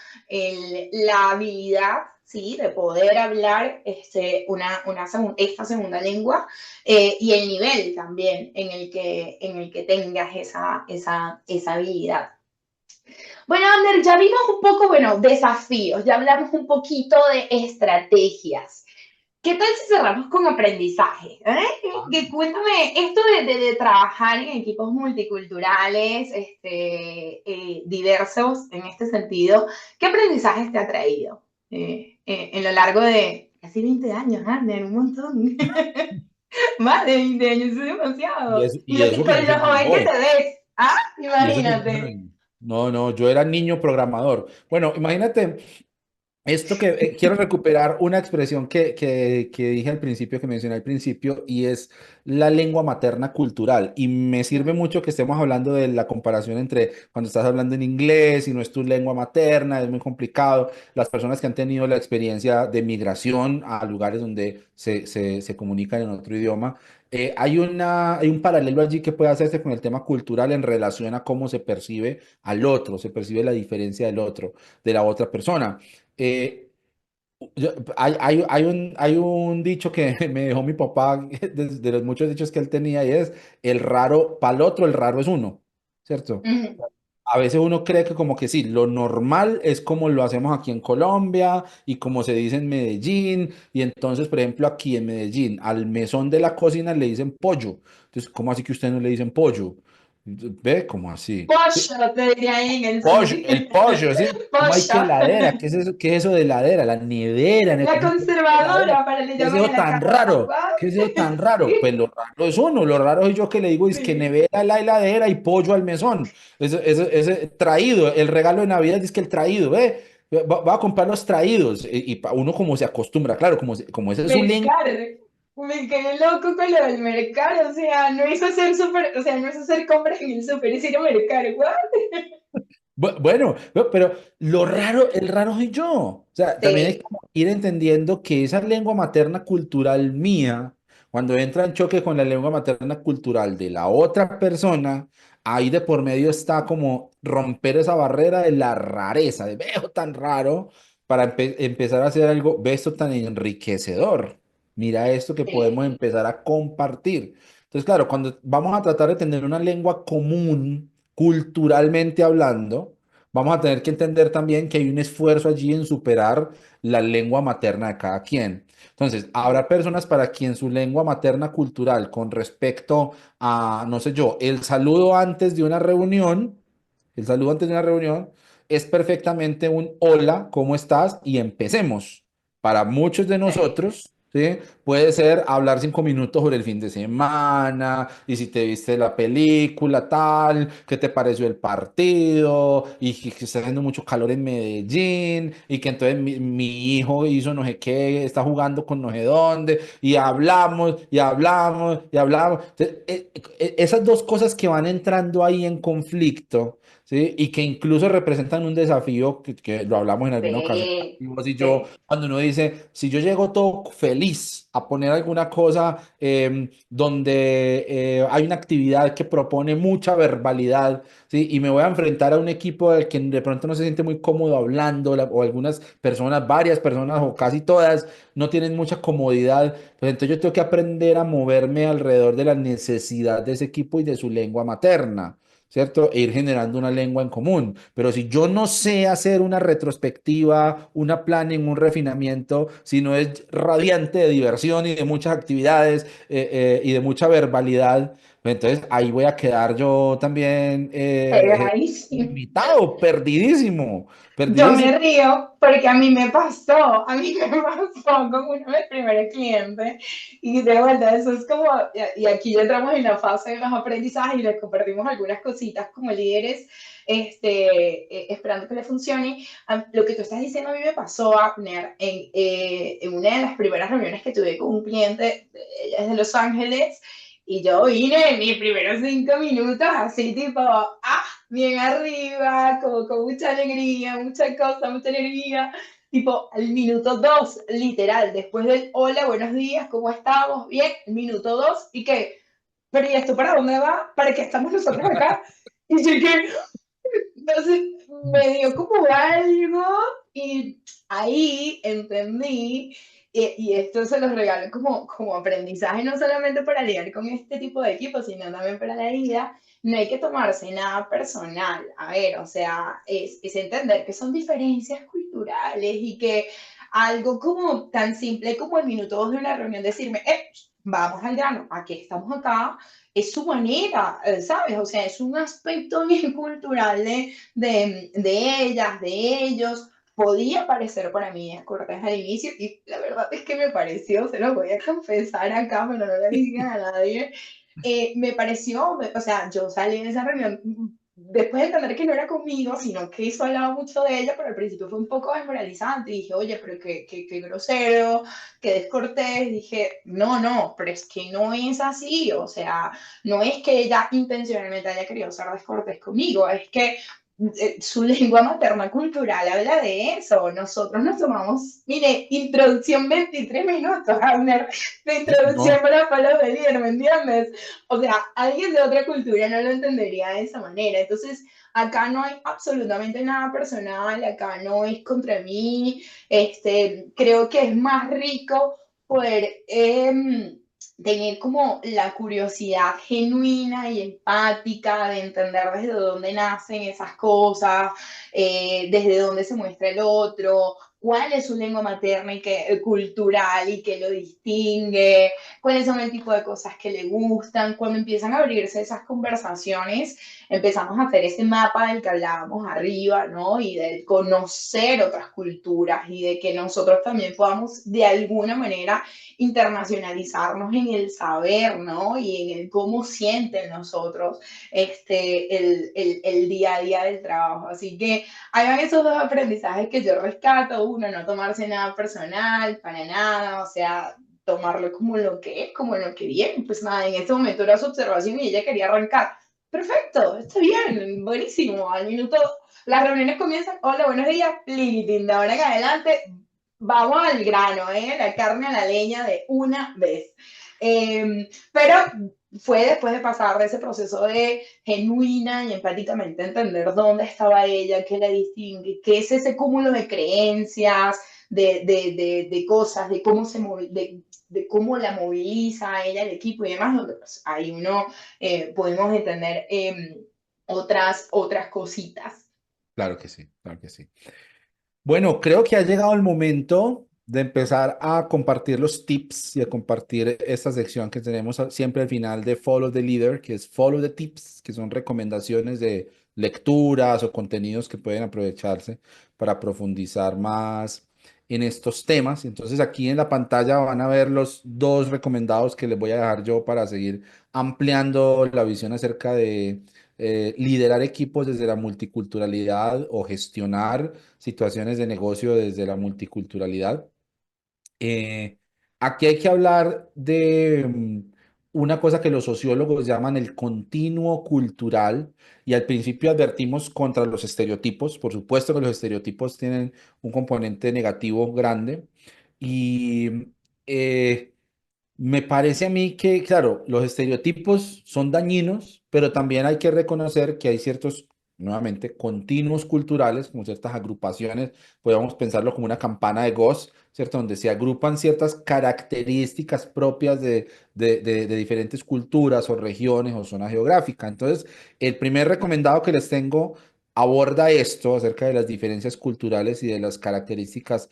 la habilidad, sí, de poder hablar esta segunda lengua y el nivel también en el que tengas esa habilidad. Bueno, Ander, ya vimos un poco, bueno, desafíos, ya hablamos un poquito de estrategias. ¿Qué tal si cerramos con aprendizaje? Ah. Cuéntame, esto de trabajar en equipos multiculturales, diversos en este sentido, ¿qué aprendizajes te ha traído en lo largo de casi 20 años, Ander? Un montón. Más de 20 años, es Y demasiado. eso, Y y eso que con yo lo soy muy joven que joven. te ves, ¿ah? Y eso que yo soy Imagínate. joven. No, yo era niño programador. Bueno, imagínate. Esto que quiero recuperar una expresión que dije al principio, que mencioné al principio, y es la lengua materna cultural. Y me sirve mucho que estemos hablando de la comparación entre cuando estás hablando en inglés y no es tu lengua materna, es muy complicado. Las personas que han tenido la experiencia de migración a lugares donde se comunican en otro idioma, hay un paralelo allí que puede hacerse con el tema cultural en relación a cómo se percibe al otro, se percibe la diferencia del otro, de la otra persona. Eh, hay un dicho que me dejó mi papá, de los muchos dichos que él tenía, y es, el raro, para el otro el raro es uno, ¿cierto? Ujú. A veces uno cree que como que sí, lo normal es como lo hacemos aquí en Colombia y como se dice en Medellín, y entonces, por ejemplo, aquí en Medellín, al mesón de la cocina le dicen pollo. Entonces, ¿cómo así que ustedes no le dicen pollo? ¿Ve? ¿Cómo así? Sí, Pollo, te diría ahí en el sur. pollo, el pollo, ¿sí? ¿Cómo hay que Pollo. heladera? ¿Qué es eso? ¿Qué es eso de heladera? La nevera, La ¿cómo que heladera? conservadora, para le ¿Qué es llaman eso en la tan casa. raro? ¿What? ¿Qué es eso tan raro? Pues Sí, lo raro es uno, lo raro es yo que le digo es que sí. nevera a la heladera y pollo al mesón. Ese traído, el regalo de Navidad es que el traído, ¿ve? Va a comprar los traídos uno como se acostumbra, claro, como ese es su lengua. Mercar. Me quedé loco con lo del mercar. O sea, no es hacer super, o sea, no es hacer compras en el super, es ir a mercar. ¿What? Bueno, pero el raro soy yo. O sea, también hay que Sí, como ir entendiendo que esa lengua materna cultural mía, cuando entra en choque con la lengua materna cultural de la otra persona, ahí de por medio está como romper esa barrera de la rareza, de veo tan raro, para empezar a hacer algo, ve esto tan enriquecedor. Mira esto que podemos sí, empezar a compartir. Entonces, claro, cuando vamos a tratar de tener una lengua común, culturalmente hablando, vamos a tener que entender también que hay un esfuerzo allí en superar la lengua materna de cada quien. Entonces, habrá personas para quien su lengua materna cultural con respecto a, no sé yo, el saludo antes de una reunión es perfectamente un hola, ¿cómo estás? Y empecemos. Para muchos de sí. nosotros, ¿sí? Puede ser hablar 5 minutos sobre el fin de semana, y si te viste la película, tal, qué te pareció el partido, y que está haciendo mucho calor en Medellín, y que entonces mi hijo hizo no sé qué, está jugando con no sé dónde, y hablamos, y hablamos, y hablamos. Entonces, esas dos cosas que van entrando ahí en conflicto, ¿sí? Y que incluso representan un desafío que lo hablamos en alguna ocasión. Sí, Y vos y yo, sí, cuando uno dice, si yo llego todo feliz a poner alguna cosa donde hay una actividad que propone mucha verbalidad, ¿sí? Y me voy a enfrentar a un equipo del que de pronto no se siente muy cómodo hablando, o algunas personas, varias personas o casi todas no tienen mucha comodidad, pues entonces yo tengo que aprender a moverme alrededor de la necesidad de ese equipo y de su lengua materna. ¿Cierto? E ir generando una lengua en común. Pero si yo no sé hacer una retrospectiva, una planning, un refinamiento, si no es radiante de diversión y de muchas actividades y de mucha verbalidad, pues entonces ahí voy a quedar yo también pegadísimo. limitado, perdidísimo, Yo perdidísimo. me río porque a mí me pasó con uno de mis primeros clientes y de vuelta, eso es como, y aquí ya entramos en la fase de los aprendizajes y les compartimos algunas cositas como líderes, esperando que le funcione. Lo que tú estás diciendo a mí me pasó, Abner, en una de las primeras reuniones que tuve con un cliente, ella es de Los Ángeles, y yo vine en mis primeros 5 minutos así tipo, bien arriba, como con mucha alegría, mucha cosa, mucha energía. Tipo, al minuto 2, literal, después del hola, buenos días, ¿cómo estamos? Bien, minuto 2, ¿y qué? Pero ¿y esto para dónde va? ¿Para qué estamos nosotros acá? Y yo que, entonces me dio como algo y ahí entendí, y esto se los regalo como aprendizaje, no solamente para lidiar con este tipo de equipos, sino también para la vida. No hay que tomarse nada personal. A ver, o sea, es entender que son diferencias culturales y que algo como tan simple como el minuto 2 de una reunión, decirme, vamos al grano, aquí estamos acá, es su manera, ¿sabes? O sea, es un aspecto bien cultural de ellas, de ellos. Podía parecer para mí descortés al inicio y la verdad es que me pareció, se lo voy a confesar acá, pero no le digan a nadie, me pareció, o sea, yo salí de esa reunión después de entender que no era conmigo, sino que eso hablaba mucho de ella, pero al principio fue un poco desmoralizante. Y dije, oye, pero qué grosero, qué descortés. Dije, no, no, pero es que no es así. O sea, no es que ella intencionalmente haya querido ser descortés conmigo, es que su lengua materna cultural habla de eso. Nosotros nos tomamos, mire, introducción 23 minutos, Abner, de introducción No, para Pablo de líder, ¿me entiendes? O sea, alguien de otra cultura no lo entendería de esa manera. Entonces, acá no hay absolutamente nada personal, acá no es contra mí. Creo que es más rico poder tener como la curiosidad genuina y empática de entender desde dónde nacen esas cosas, desde dónde se muestra el otro, cuál es su lengua materna y cultural y qué lo distingue, cuáles son el tipo de cosas que le gustan. Cuando empiezan a abrirse esas conversaciones, empezamos a hacer ese mapa del que hablábamos arriba, ¿no? Y de conocer otras culturas y de que nosotros también podamos de alguna manera internacionalizarnos en el saber, ¿no? Y en el cómo sienten nosotros el día a día del trabajo. Así que ahí van esos dos aprendizajes que yo rescato. Uno, no tomarse nada personal, para nada, o sea, tomarlo como lo que es, como lo que viene. Pues nada, en este momento era su observación y ella quería arrancar. Perfecto, está bien, buenísimo. Al minuto Las reuniones comienzan, hola, buenos días, LinkedIn, de ahora en adelante, vamos al grano, la carne a la leña de una vez. Pero fue después de pasar de ese proceso de genuina y empáticamente entender dónde estaba ella, qué la distingue, qué es ese cúmulo de creencias, de cosas, de cómo de cómo la moviliza a ella el equipo y demás, donde pues, ahí uno podemos entender otras cositas. Claro que sí, claro que sí. Bueno, creo que ha llegado el momento de empezar a compartir los tips y a compartir esta sección que tenemos siempre al final de Follow the Leader, que es Follow the Tips, que son recomendaciones de lecturas o contenidos que pueden aprovecharse para profundizar más en estos temas. Entonces aquí en la pantalla van a ver los dos recomendados que les voy a dejar yo para seguir ampliando la visión acerca de liderar equipos desde la multiculturalidad o gestionar situaciones de negocio desde la multiculturalidad. Eh, Aquí hay que hablar de una cosa que los sociólogos llaman el continuo cultural y al principio advertimos contra los estereotipos. Por supuesto que los estereotipos tienen un componente negativo grande y eh, me parece a mí que, claro, los estereotipos son dañinos, pero también hay que reconocer que hay ciertos, nuevamente, continuos culturales, como ciertas agrupaciones, podemos pensarlo como una campana de Gauss, ¿cierto? Donde se agrupan ciertas características propias de diferentes culturas o regiones o zona geográfica. Entonces, el primer recomendado que les tengo aborda esto acerca de las diferencias culturales y de las características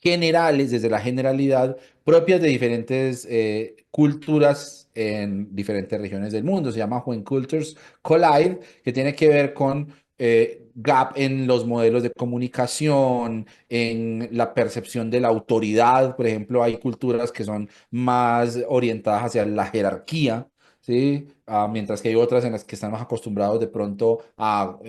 generales, desde la generalidad propias de diferentes culturas en diferentes regiones del mundo. Se llama When Cultures Collide, que tiene que ver con gap en los modelos de comunicación, en la percepción de la autoridad. Por ejemplo, hay culturas que son más orientadas hacia la jerarquía. ¿Sí? Mientras que hay otras en las que están más acostumbrados de pronto a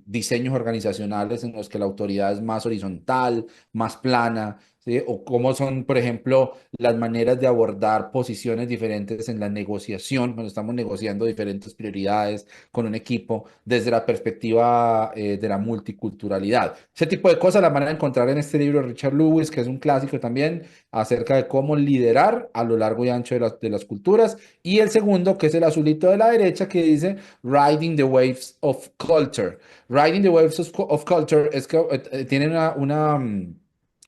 diseños organizacionales en los que la autoridad es más horizontal, más plana, ¿sí? O cómo son, por ejemplo, las maneras de abordar posiciones diferentes en la negociación, cuando estamos negociando diferentes prioridades con un equipo desde la perspectiva de la multiculturalidad. Ese tipo de cosas las van a encontrar en este libro de Richard Lewis, que es un clásico también, acerca de cómo liderar a lo largo y ancho de las culturas. Y el segundo, que es el azulito de la derecha, que dice Riding the Waves of Culture. Riding the Waves of Culture es que tiene una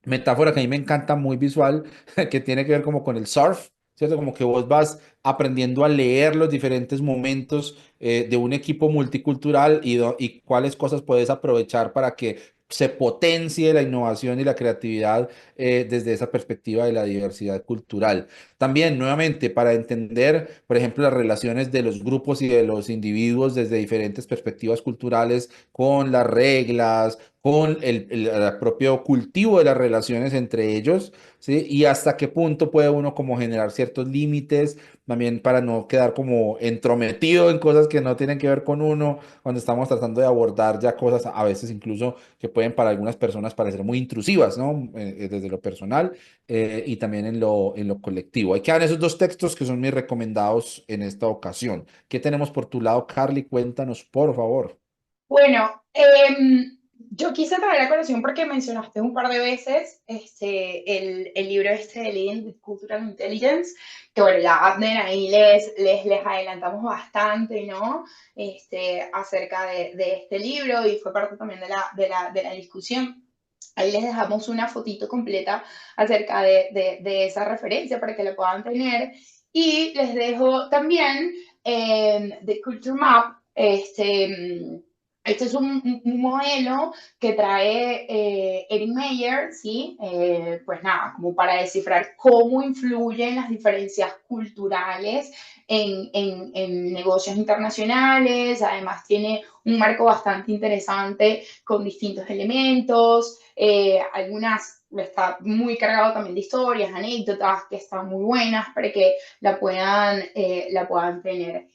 metáfora que a mí me encanta, muy visual, que tiene que ver como con el surf, ¿cierto? Como que vos vas aprendiendo a leer los diferentes momentos de un equipo multicultural y cuáles cosas puedes aprovechar para que se potencie la innovación y la creatividad desde esa perspectiva de la diversidad cultural. También, nuevamente, para entender, por ejemplo, las relaciones de los grupos y de los individuos desde diferentes perspectivas culturales, con las reglas, con el propio cultivo de las relaciones entre ellos, ¿sí? Y hasta qué punto puede uno como generar ciertos límites, también para no quedar como entrometido en cosas que no tienen que ver con uno, cuando estamos tratando de abordar ya cosas a veces incluso que pueden para algunas personas parecer muy intrusivas, ¿no? Desde lo personal y también en lo colectivo. Ahí quedan esos dos textos que son mis recomendados en esta ocasión. ¿Qué tenemos por tu lado, Carly? Cuéntanos, por favor. Bueno, yo quise traer a colación porque mencionaste un par de veces el libro este de Leading with Cultural Intelligence, que bueno, ya Abner ahí les adelantamos bastante, ¿no? Acerca de este libro y fue parte también de la discusión. Ahí les dejamos una fotito completa acerca de esa referencia para que la puedan tener. Y les dejo también The Culture Map, este es un modelo que trae Erin Meyer, ¿sí? Pues nada, como para descifrar cómo influyen las diferencias culturales en negocios internacionales. Además, tiene un marco bastante interesante con distintos elementos. Algunas está muy cargado también de historias, anécdotas que están muy buenas para que la puedan tener.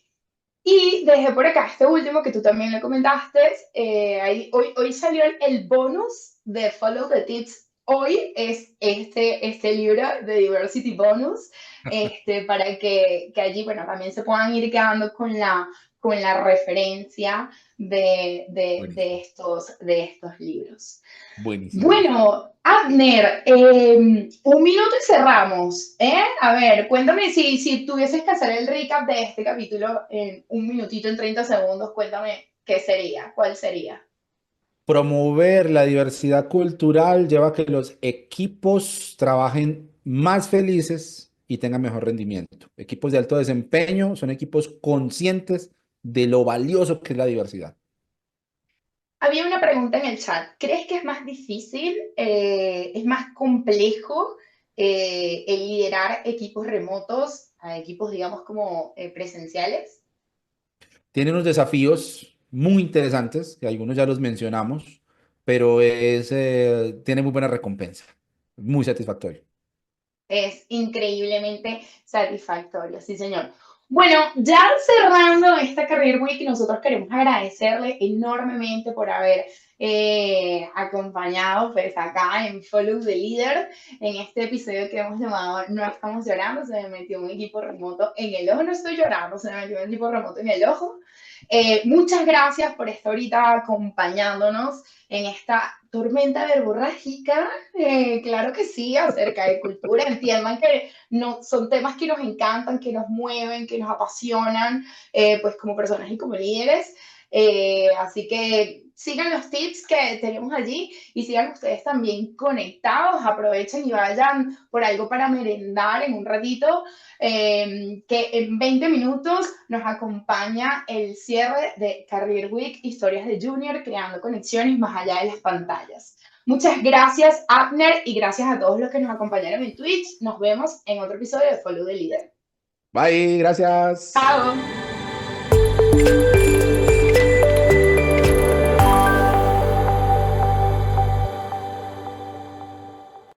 Y dejé por acá este último que tú también le comentaste. Hoy salió el bonus de Follow the Tips hoy es este libro de Diversity Bonus, para que allí, bueno, también se puedan ir quedando con la referencia Buenísimo, de estos libros. buenísimo. Bueno, Abner, un minuto y cerramos, ¿eh? A ver, cuéntame si tuvieses que hacer el recap de este capítulo en un minutito, en 30 segundos, cuéntame qué sería, cuál sería. Promover la diversidad cultural lleva a que los equipos trabajen más felices y tengan mejor rendimiento. Equipos de alto desempeño son equipos conscientes de lo valioso que es la diversidad. Había una pregunta en el chat. ¿Crees que es más difícil, es más complejo el liderar equipos remotos a equipos, digamos, como presenciales? Tiene unos desafíos muy interesantes, que algunos ya los mencionamos, pero tiene muy buena recompensa, muy satisfactorio. Es increíblemente satisfactorio, sí, señor. Bueno, ya cerrando esta Career Week, nosotros queremos agradecerle enormemente por haber acompañado pues acá en Follow the Leader, en este episodio que hemos llamado No estamos llorando, se me metió un equipo remoto en el ojo, no estoy llorando, se me metió un equipo remoto en el ojo. Muchas gracias por estar ahorita acompañándonos en esta tormenta verborrágica, claro que sí, acerca de cultura. Entiendan que no, son temas que nos encantan, que nos mueven, que nos apasionan, pues como personas y como líderes. Así que sigan los tips que tenemos allí y sigan ustedes también conectados. Aprovechen y vayan por algo para merendar en un ratito, que en 20 minutos nos acompaña el cierre de Career Week, historias de Junior, creando conexiones más allá de las pantallas. Muchas gracias, Abner, y gracias a todos los que nos acompañaron en Twitch. Nos vemos en otro episodio de Follow the Leader. Bye, gracias. Chao.